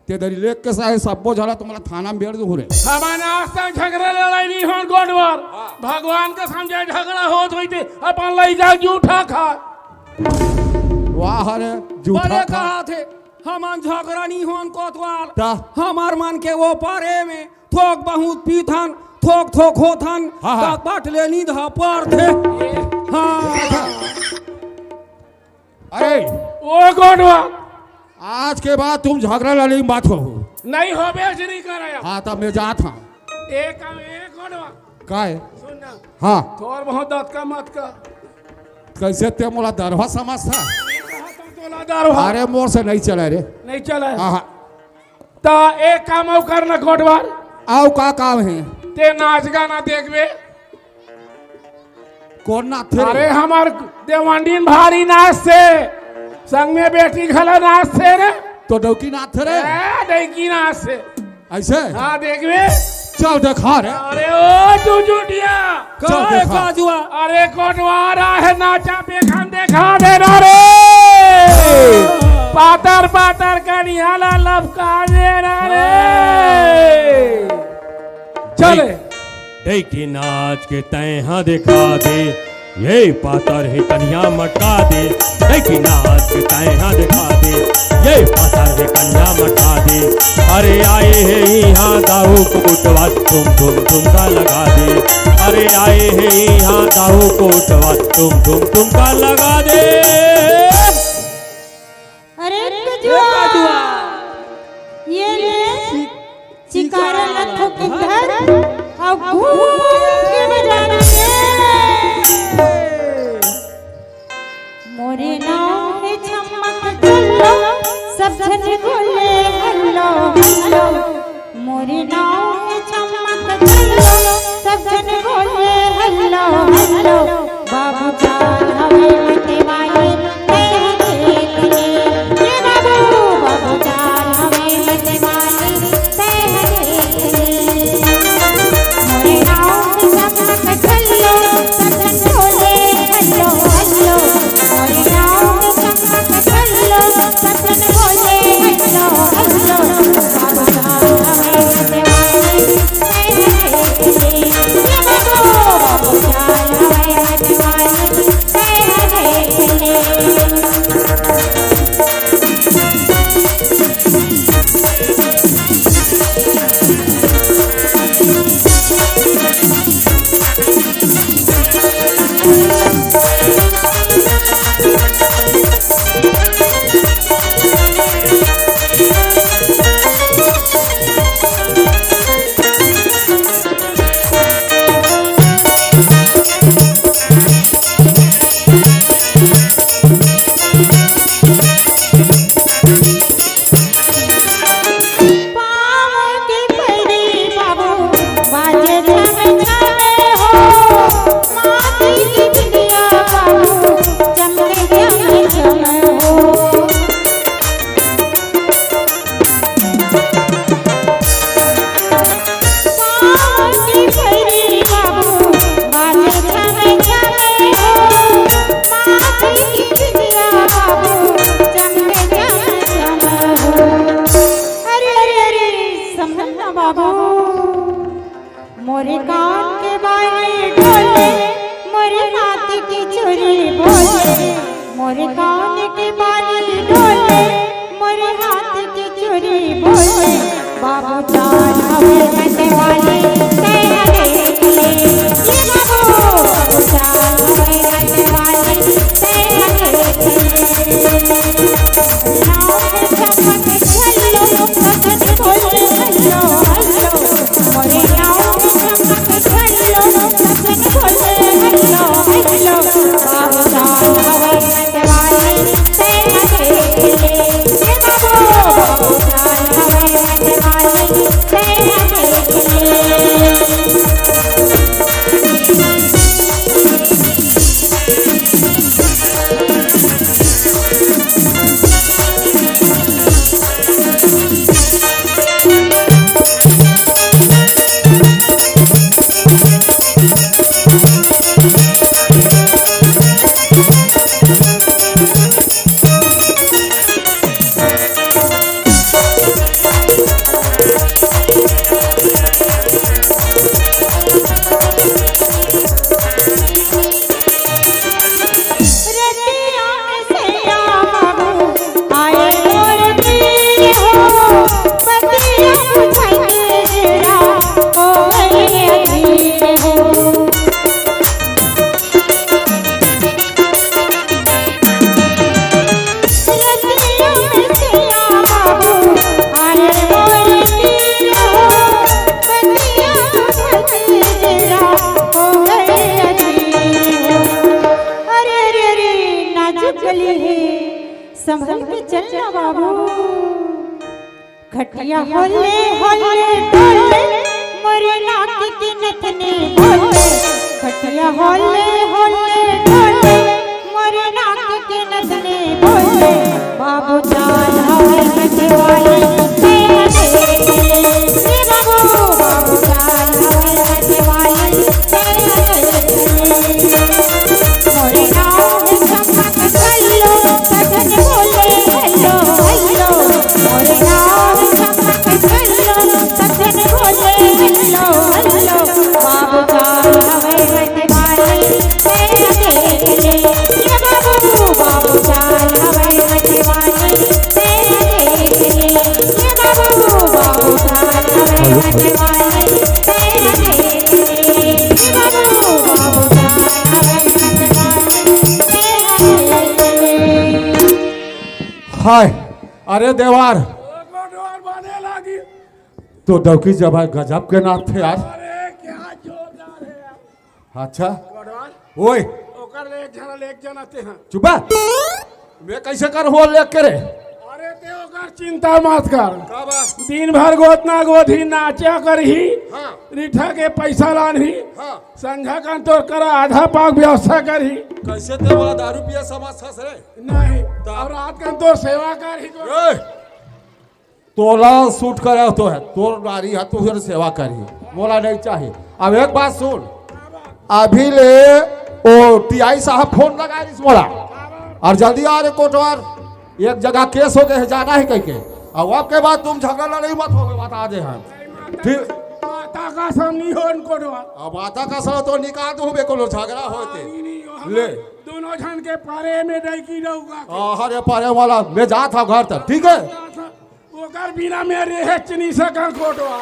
ते दरी लेख के साहे सबो झला तुम्हारा थाना में बेड़ दू रे हमारे आज तक झगड़ा लड़ाई नहीं हो गोडवार भगवान के समझे झगड़ा हो तो थे अपन लई जा जूठा खा वाह रे झूठा बड़े खा कहा थे हमान झगड़ा नहीं होन कोतवाल ता? हमार मन के वो पारे में थोक बहुत पीथन थोक थोक होथन हाँ, हाँ। बाट लेनी धा पर थे हाँ अरे ओ गोडवार आज के बाद तुम झगड़ा लड़ी बात हो नहीं हो बेच नहीं कराया हाँ तब मैं जात हाँ एक गोडवार काय सुन ना हाँ थोर बहुत दत का मत का कैसे ते मोला दरवा समझ था तोला दरवा अरे मोर से नहीं चला रे नहीं चला हाँ हाँ तो एक काम और करना गोडवार आओ का काम है ते नाच गाना देखबे कौन ना थे अरे हमार देवांडीन भारी नाच से संग में बेटी खला नाच से रे तो डौकी ना थे रे देखी नाच से ऐसे हाँ देखबे चल देखा रे अरे ओ जुजुटिया चल काय देखा। काजुआ अरे कोटवारा है नाचा बेखन देखा देना रे पातर पातर का निहाला लपका देना रे चले देखी नाच के तैहा दिखा दे ये पातर है कन्या मटका दे देखी नाच के तैहा दिखा दे ये पातर है कन्या मटका दे अरे आए हैं यहाँ दाऊ को उठवा तुम का लगा दे अरे आए हैं यहाँ दाऊ को उठवा तुम का लगा दे अरे कजुआ ये ले चिकारा लथो के घर अब घूम के बजाना मोरे नाम है चमक चलो सब जन बोले हेलो हेलो मोरे नाम है चमक चलो सब जन बोले हेलो हेलो बाबू जान हमें मते वाली ये बाबू जान हमें मते वाली मोरे नाम है चमक चलो सब जन बोले हेलो हेलो मोरे नाम है चमक चलो सब जन बोले हेलो हेलो बाबू जान हमें मते वाली ये बाबू जान हमें मते वाली कान के बाली डोले मोरे हाथ की चूड़ी बोले मोरे कान के बाली डोले मोरे हाथ की चूड़ी बोले बाबू जान हवे रहने वाले तेरा देख ले ये बाबू जान हवे रहने वाले तेरा देख ले नाम चमक चलो सजन बोले हल्लो हल्लो मोरे नाम चमक चलो सजन बोले हल्लो हल्लो बाबू जान हवे रहने वाले तेरा देख ले ये बाबू जान हवे रहने वाले तेरा देख ले संभल के चलना बाबू खटिया होले होले डोले मोरे नाक की नथनी बोले खटिया होले होले डोले मोरे नाक की नथनी बोले बाबू जान हवे रहने वाले तेरा देख ले ये बाबू जान हवे रहने वाले तेरा देख ले मोरे नाक चमक चलो सजन बोले हेलो हेलो मोरे नाम चमक चलो सजन बोले हेलो हेलो बाबू जान हवे रहने वाले तेरा देख ले ये बाबू जान हवे रहने वाले तेरा देख ले ये बाबू जान हवे रहने वाले तेरा देख ले ये बाबू जान हवे रहने वाले तेरा देख ले हाय अरे देवार गोडवार बने लगी। तो डौकी जब है गजब के नाथ थे यार। अरे क्या जोरदार है यार। अच्छा गोडवार ओए ओकर ले एक जना ते हैं। चुप मैं कैसे कर हो ले करे अरे ते ओकर चिंता मत कर। दिन भर गोतना गोधी नाचा करही हाँ। रिठा के पैसा लानही हाँ। संझा का तोर कर आधा पाक व्यवस्था करही कैसे ते वाला दारू पिया समझ रे नहीं और रात का तोर सेवा करही ए, तोला सूट करे तो है तोर नारी है तू फिर सेवा करी मोला नहीं चाहिए। अब एक बात सुन अभी ले ओ टीआई साहब फोन लगा रही मोला और जल्दी आ रे कोटवार एक जगह केस हो गए जाना है कह के और अब के बाद तुम झगड़ा नहीं मत हो बता दे हम फिर माता का सामने हो उनको अब माता का सर तो निकाल दो बेको झगड़ा होते ले दोनों जन के पारे में नहीं की रहूंगा अरे पारे वाला मैं जा था घर तक ठीक है ओकर बिना मेरे है चनी सकर कोटवा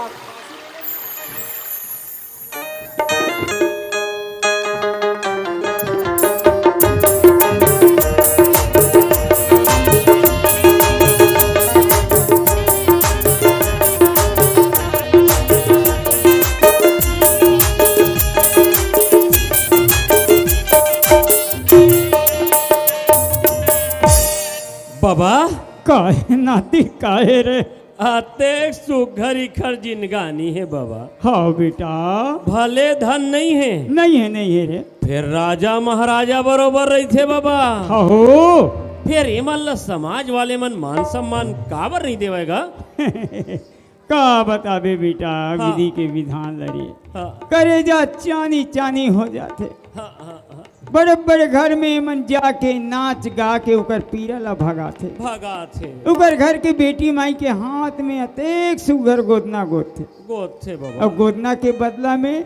बाबा काहे नाती काहे रे आते सुघर इखर जिनगानी है बाबा। हाँ बेटा भले धन नहीं है नहीं है रे फिर राजा महाराजा बरोबर रही थे बाबा। हो फिर ये मान समाज वाले मन मान सम्मान काबर नहीं देवेगा। का बताबे बेटा हाँ। विधि के विधान लड़े हाँ, करे जा चानी चानी हो जाते हाँ, हाँ, हाँ, बड़े बड़े घर में मन जाके नाच गा के उकर पीरा ला भगाते भगा थे उकर घर के बेटी माई के हाथ में अतेक सुगर गोदना गोद थे गोद थे बाबा। और गोदना के बदला में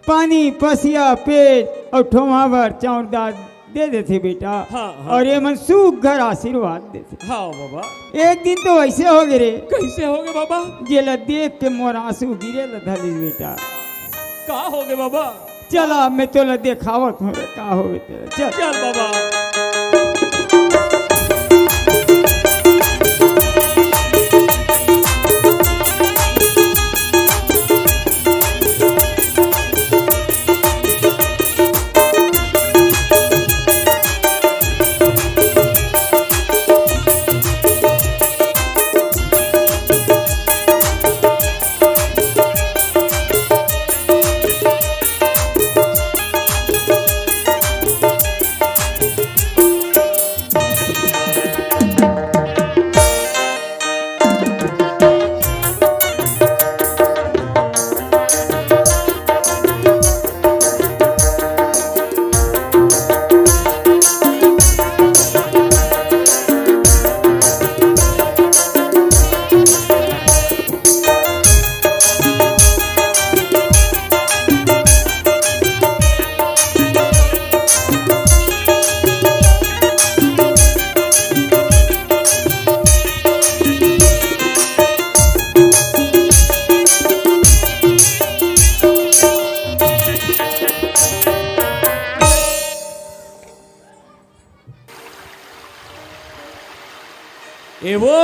पानी पसिया पेट और ठोमा भर चौरदार दे देते बेटा। हाँ, हाँ। और ये मन सुघर आशीर्वाद देते। हाँ बाबा। एक दिन तो ऐसे हो गए रे, कैसे हो गए बाबा? जेला देख के मोर आंसू गिरे लथली बेटा। का हो गए बाबा? चला मैं तो देखावत हूँ रे का हो गए तेरा। चल चल बाबा। ए वो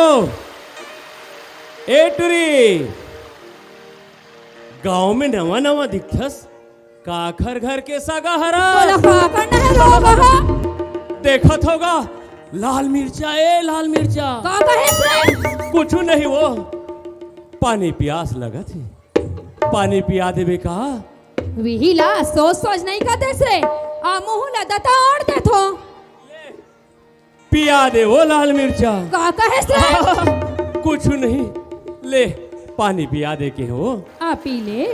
ए टुरी गांव में नवा नवा दिखस का घर घर के सागा हरा देखत होगा लाल मिर्चा ए लाल मिर्चा कुछ नहीं वो पानी प्यास लगा थी पानी पिया देवे का विहिला सोच सोच नहीं का देसे आ मुंह लदता और देथो पिया दे वो लाल मिर्चा का कहे से कुछ नहीं ले पानी पिया दे के हो आ पी ले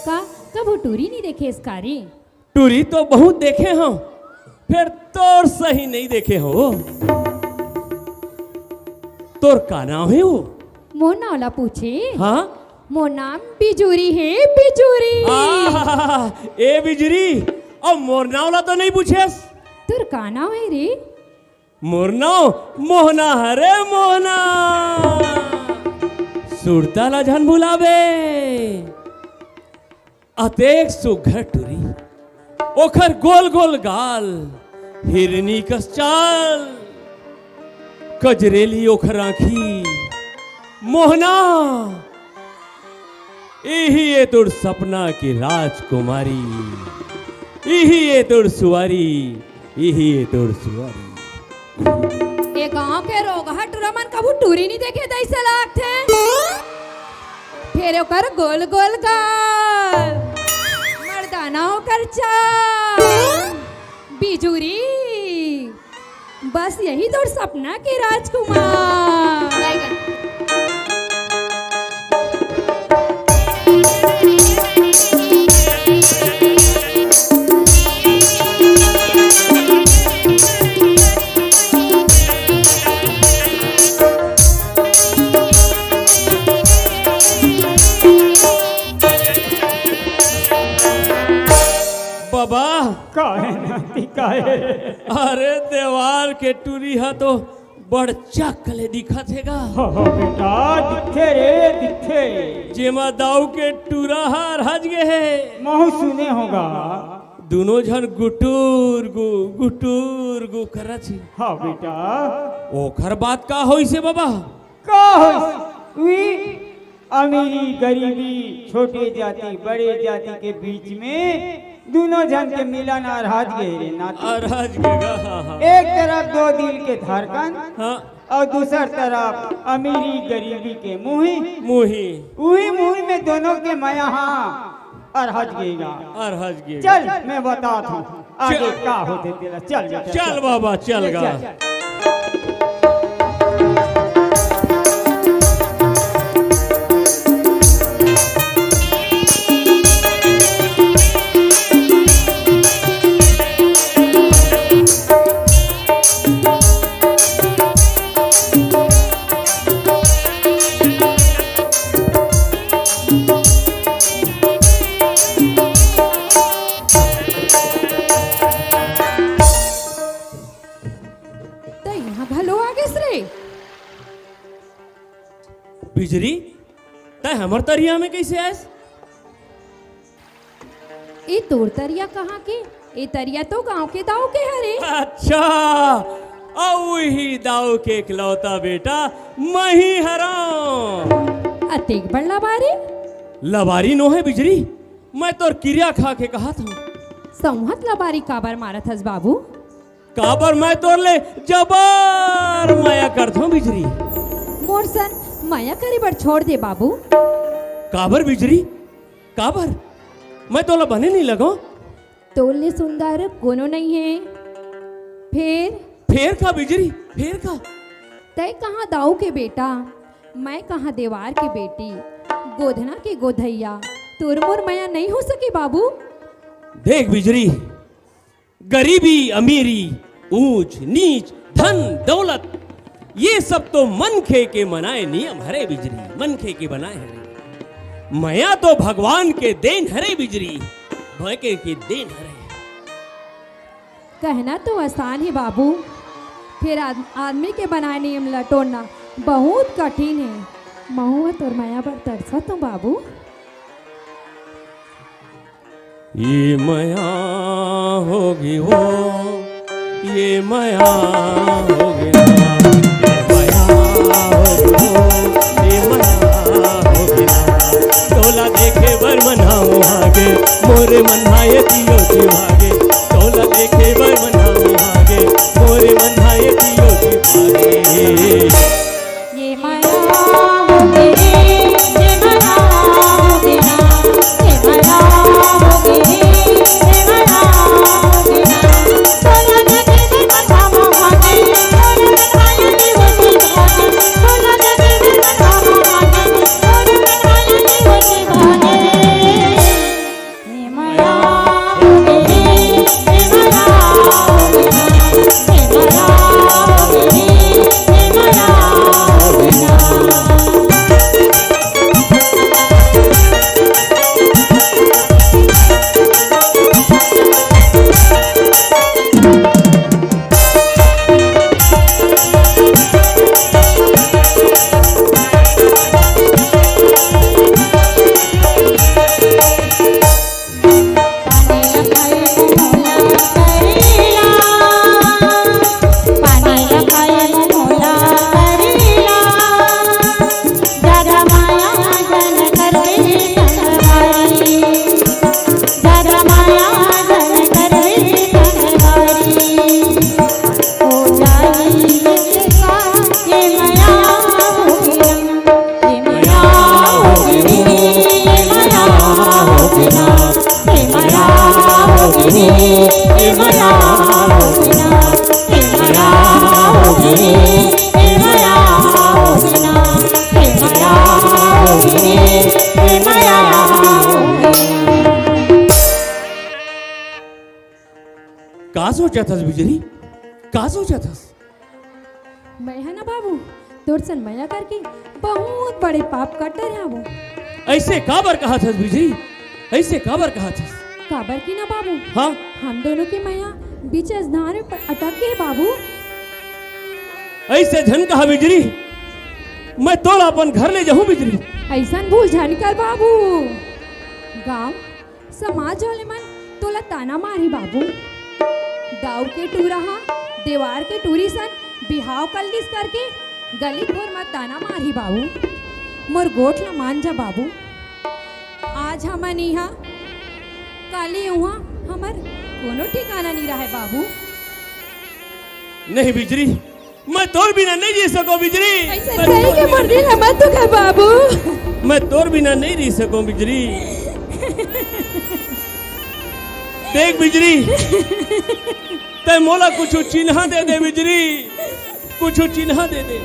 का कब टूरी नहीं देखे इसकारी टूरी तो बहुत देखे हो फिर तोर सही नहीं देखे हो तोर का नाम है वो मोर नाला पूछे हाँ मोर नाम बिजूरी है बिजूरी ए बिजरी और मोर नावला तो नहीं पूछे तुर का नाम है रे मोर नाव मोहना हरे मोहना सुरता ला जन बुलावे अतेक सुघर टुरी ओखर गोल गोल गाल हिरनी कस चाल कजरेली ओखर आँखी मोहना यही ये तोर सपना की राजकुमारी यही ये तोर सुवारी यही ये तोर सुवारी ये गांव के रोगा टुरमन कबू टूरी नहीं देखे तैसे लागथे फिर ओकर गोल गोल गाल मर्दाना ओकर चाल बिजूरी बस यही तो सपना के राजकुमार बाबा काहे नाती काहे अरे देवार के टूरी हा तो बड़ चकले दिखत हेगा हो बेटा दिखे रे दिखे जेमा दाऊ के टूरा हार हज गे है महू सुने होगा दोनों जन गुटूर गु करत छी हाँ बेटा ओखर बात का होई से बाबा का हुई अमीरी गरीबी छोटे जाति बड़े जाति के बीच में दोनों जन के मिलन और हाथ गहरे नाते और हज गेगा हाँ एक तरफ दो दिल के धड़कन हाँ और दूसर तरफ अमीरी गरीबी के मुही मुही वही मुही में दोनों के माया और हज गएगा और हज गेगा चल मैं बताता हूँ आगे क्या होते तेरा चल बेटा चल बाबा चल गा हमर तरिया में कैसे आयस? ये तोर तरिया कहाँ के? ये तरिया तो गांव के दाव के हरे। अच्छा, औ ही दाऊ के इकलौता बेटा मैं ही हराम। अतेक बड़ा बारे लबारी नो है बिजरी, मैं तोर क्रिया खा के कहा था। संहत लबारी काबर मारत हस बाबू? काबर मैं तोर ले जबर माया करता हूँ बिजरी। मोर सन माया करे बर छोड़ दे बाबू। काबर बिजरी, काबर? मैं तोला बने नहीं लगो। तोले सुंदर कोनो नहीं है। फेर का बिजरी, फेर का? तय कहाँ दाऊ के बेटा, मैं कहाँ देवार की बेटी, गोधना के गोधैया। तोर मोर माया नहीं हो सके बाबू। देख बिजरी, गरीबी अमीरी, ऊंच नीच, धन दौलत, ये सब तो मन खे के मनाए नियम हरे बिजरी, मन खे के बनाए हरे। माया तो भगवान के देन हरे बिजरी, भयके के देन हरे। कहना तो आसान है बाबू, फिर आदमी के बनाए नियम लटोड़ना बहुत कठिन है। महू तोर माया पर तरसा तो बाबू। ये माया होगी वो, ये माया होगी ना, ये माया होगी वो, ये माया होगी ना। तोला देखे बर मनाऊ आगे, मोरे मनाए दियो भागे। तोला देखे बर मनाऊ आगे, मोरे मनाए दियो भागे। ये माया होगी रे, ये माया होगी ना, ये माया होगी रे, ये माया होगी ना। तोला देखे बर मनाऊ आगे, मोरे मनाए दियो भागे। तोला देखे बर मनाऊ आगे, मोरे मनाए दियो भागे। ये माया होगी रे, ये माया होगी ना, ये माया होगी रे, ये माया होगी ना। पानी लगाए मोला करेला, ज्यादा माया जन करवे संगवारी, ज्यादा माया जन करवे संगवारी। हो जाई इसका ये माया होगी ना, ये माया होगी रे, ये माया होगी ना, ये माया होगी रे, ये माया होगी ना, ये माया होगी रे, ये माया होगी ना, ये माया होगी रे, ये माया होगी। का सोचा था बिजरी, का सोचा था? मैं है ना बाबू, तोर सन माया करके बहुत बड़े पाप कटर है वो। ऐसे काबर कहा था बिजरी, ऐसे काबर कहा था? काबर की ना बाबू, हाँ, हम दोनों की माया बीच अजधार में अटक गए बाबू। ऐसे झन कहा बिजरी, मैं तोला अपन घर ले जाऊं बिजरी। ऐसा भूल जान कर बाबू, गांव समाज वाले मन तोला ताना मारी बाबू। दाऊ के टूरहा देवार के टूरी सन बिहाव कल्लिस करके गली खोर मत ताना मारी बाबू। मोर गोठ ला मान जा बाबू। आज हमन इहा काली उहा हमर कोनो ठिकाना नहीं रहे बाबू। नहीं बिजरी, मैं तोर बिना नहीं जी सको बिजरी। ऐसे कहीं के मर्दी ला मत तो कर बाबू। मैं तोर बिना नहीं रह सको बिजरी। देख बिजरी, ते मोला कुछ चिन्हा दे दे बिजरी, कुछ चिन्हा दे दे।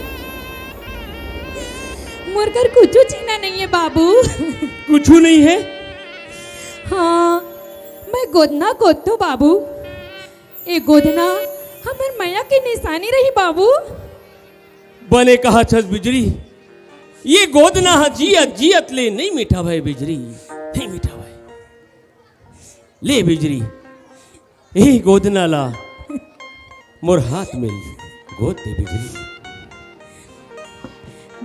मुरकर कुछ चिन्हा नहीं है बाबू। कुछ नहीं है? हाँ, मैं गोदना गोदतो बाबू। ए गोदना हमर माया की निशानी रही बाबू। बने कहा छस बिजरी, ये गोदना हा जियत जियत ले नहीं मीठा भाई बिजरी, नहीं मीठा भाई। ले बिजरी, यही गोदना ला मोर हाथ में गोद दे बिजरी।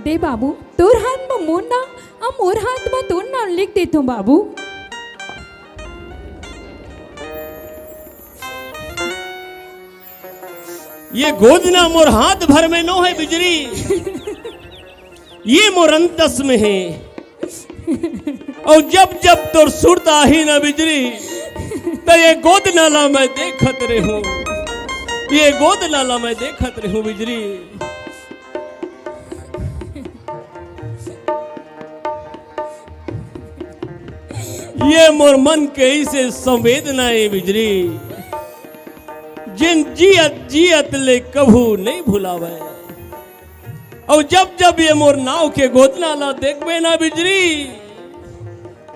दे बाबू, तोर हाथ में मोर ना अब मोर हाथ में तो नाम लिख देता हूँ बाबू। ये गोदना मोर हाथ भर में नो है बिजली, ये मोर अंतस में है। और जब जब तोर सुरता ही ना बिजली, तो ये गोद नाला मैं देखत रहूं, ये गोद नाला मैं देखत रहूं बिजली। ये मोर मन के ऐसे संवेदनाएं बिजली, जिन जियत जियत ले कभू नहीं भुलावे। और जब जब ये मोर नाव के गोदना ला देखबे ना बिजली,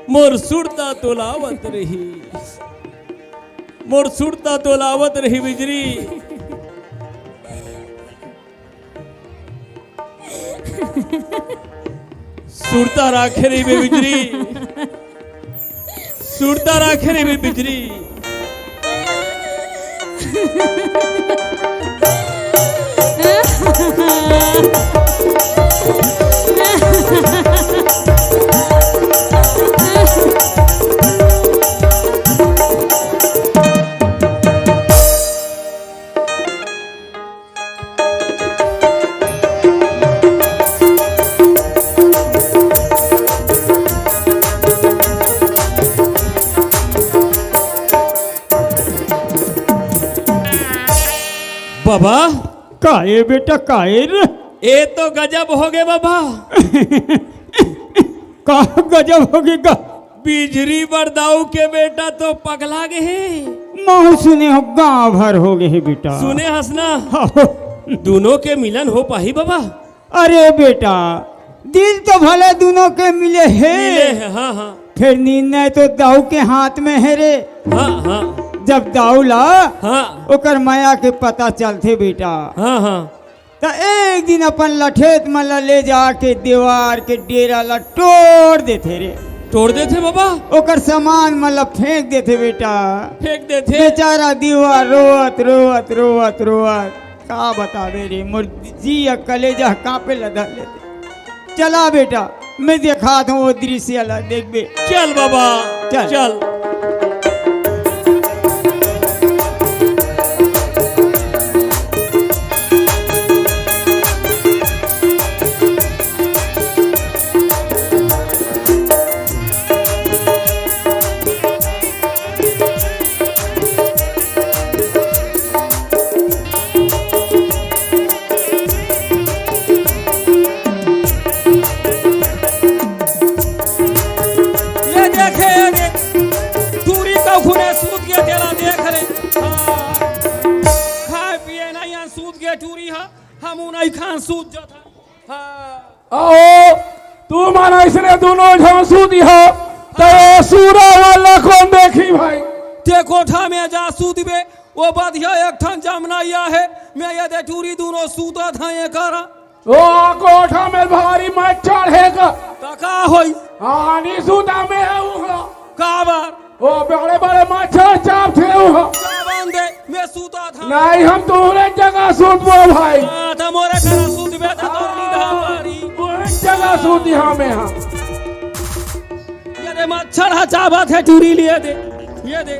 मोर सुरता तोलावत रही, मोर सुरता तोलावत रही बिजली। सुरता राखे रही बे बिजली, सुरता राखे रही बे बिजली। बाबा काहे बेटा काहे रे? ये तो गजब हो गए बाबा। का गजब हो गया? बिजली बरदाऊ के बेटा तो पगला गए हैं। माँ सुने हो गाँव भर हो गए है बेटा। सुने हंसना, दोनों के मिलन हो पाही बाबा? अरे बेटा दिल तो भले दोनों के मिले मिले है, हैं, हाँ हाँ फिर निर्णय तो दाऊ के हाथ में है रे। हाँ हाँ जब दाऊ ला हाँ ओकर माया के पता चलते बेटा, हाँ हाँ तो एक दिन अपन लठेत मला ले जाके दीवार के डेरा ला तोड़ देते रे। तोड़ देते बाबा? ओकर सामान मतलब फेंक देते बेटा। फेंक देते? बेचारा दीवार रोवत रोवत रोवत रोवत का बतावे रे, मोर जी कलेजा कांपे लगा लेते। चला बेटा मैं देखा था वो दृश्य ला, देख बे। चल बाबा चल। चल। आओ तू माना इसने दोनों झांसू दिया तो सूरा वाला कौन देखी भाई? ते कोठा में जा सूद बे, वो बधिया एक ठन जमनाइया है, मैं ये दे टूरी दोनों सूता था ये करा। ओ कोठा में भारी मत चढ़ेगा तो का होई? आनी सूता में है वो काबर ओ बड़े बड़े मच्छर चाप थे वो दे मैं सूता था। नहीं हम तुम्हारे जगह सूत वो भाई। तो मोरे करा सूद बे तो तोरी धारी जगह सूती हमें हम। ये दे मच्छर हचावत है टूरी लिए दे, ये दे।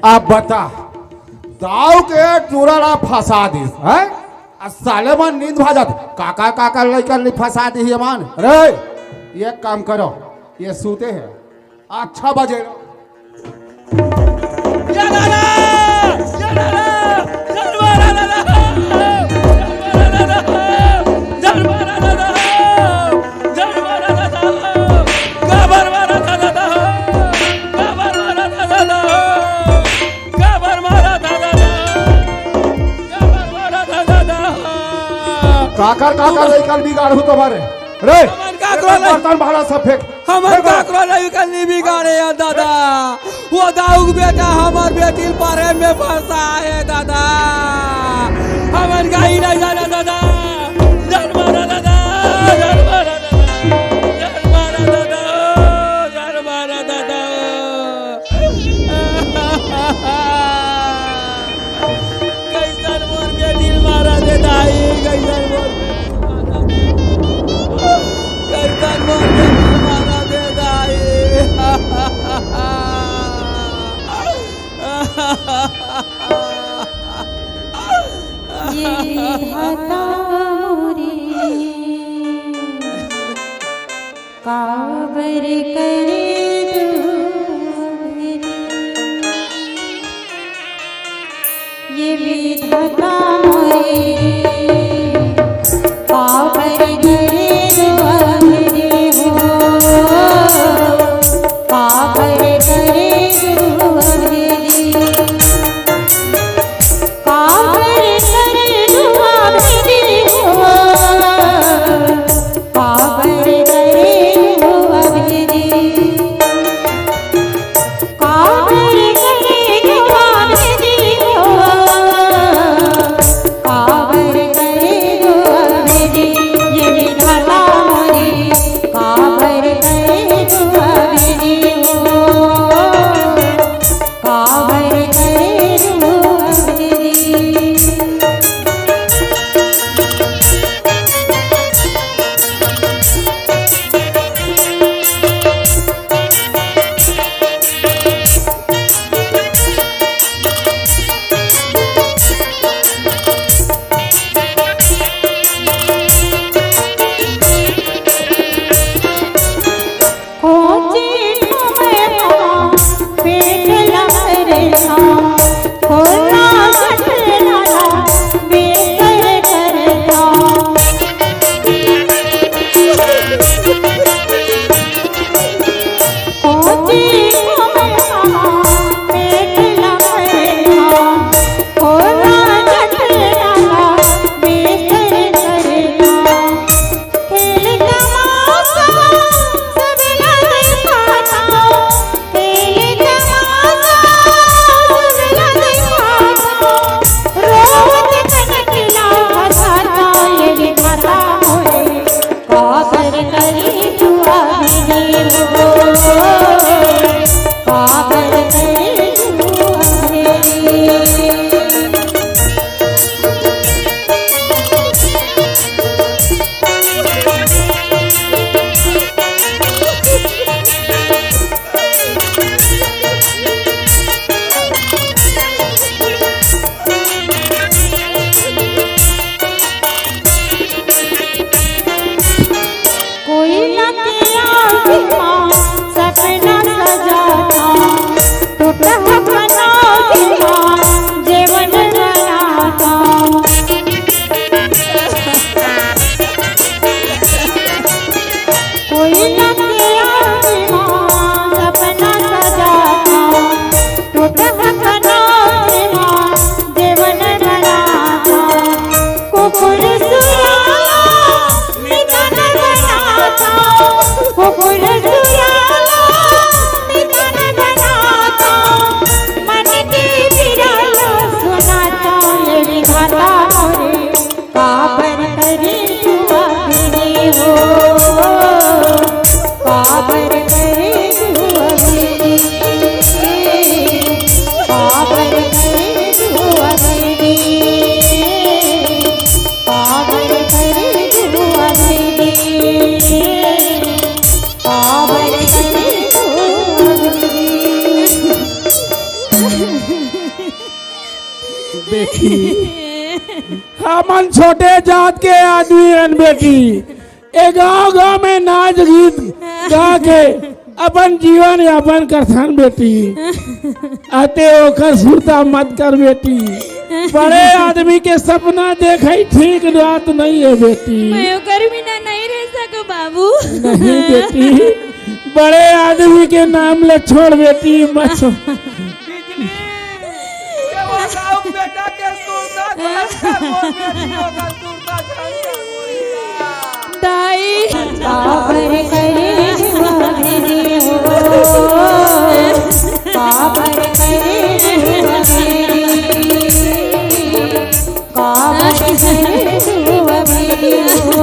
अब बता दाऊ के चूरा फंसा दी है, साले मन नींद भाजत काका काका लेकर फंसा दी है मान रे। ये काम करो, ये सूते हैं 6 बजे। काकर काकर लेकर बिगाड़ हूँ तुम्हारे रे हमन का करो नहीं बर्तन भाला सब फेंक हमन का करो नहीं कन्नी बिगाड़े है दादा वो दाऊद बेटा हमार बेटी पारे में फंसा है दादा हमन का ही नहीं जाना दादा जान मारा दादा जान मारा दादा जान मारा दादा कैसन मोर बेटी मारा दे दाई कैसन मोर कैसन मोर बेटी मारा दे दाई ये विधाता मोरे काबर करे दूरी ये विधाता मोरे काबर करे दूरी हो काबर करे दूरी काबर करे दूरी हो काबर करे दूरी काबर करे दूरी हो काबर करे दूरी ये विधाता मोरे काबर करे दूरी हो काबर करे दूरी खोजे तुम्हें पेट लहरे खोला कटला बेकर करता खोजे तुम्हें पेट लहरे खोला कटला बेकर करता खेल तमाशा सब लगे पाता खेल तमाशा सब लगे पाता रोवत कनकला हसाता ये विधाता मोरे काबर करे दुआ मेरे हो काबर करे दुआ मेरे कोई न किया माँ सपना सजाता टूटा बना माँ जीवन बनाता कोई न किया माँ सपना सजाता टूटा बना माँ जीवन बनाता कुकुर सुराला मिलन बनाता कुकुर सुराला मिलन बनाता मन की बिरला सुनाता ये विधाता मोरे काबर करे दुआ मेरे हो काबर करे दुआ मेरे काबर करे दुआ मेरे काबर करे दुआ मेरे काबर करे दुआ बेटी हमन छोटे जात के आदमी हन बेटी ए गांव गांव में नाच गीत गा के अपन जीवन यापन करथन बेटी आते ओकर सुरता मत कर बेटी बड़े आदमी के सपना देखई ठीक बात नहीं है बेटी मैं ओकर बिना नहीं रह सकूं बाबू नहीं बेटी बड़े आदमी के नाम ले छोड़ बेटी मत बिजली के वो दाऊद बेटा के सुरता मोर बेटी होगा सुरता ताई काबर करे जुआ मेरी हो काबर करे जुआ मेरी काबर करे जुआ मेरी हो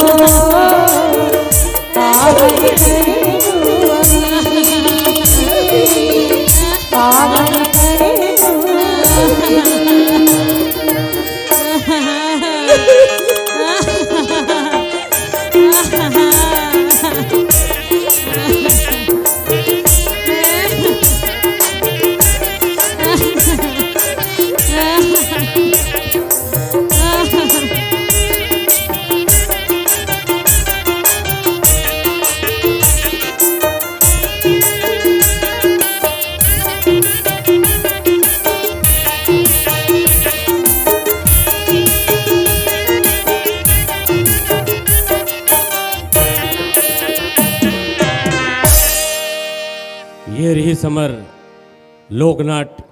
काबर करे जुआ मेरी काबर करे ये रही समर लोकनाट्य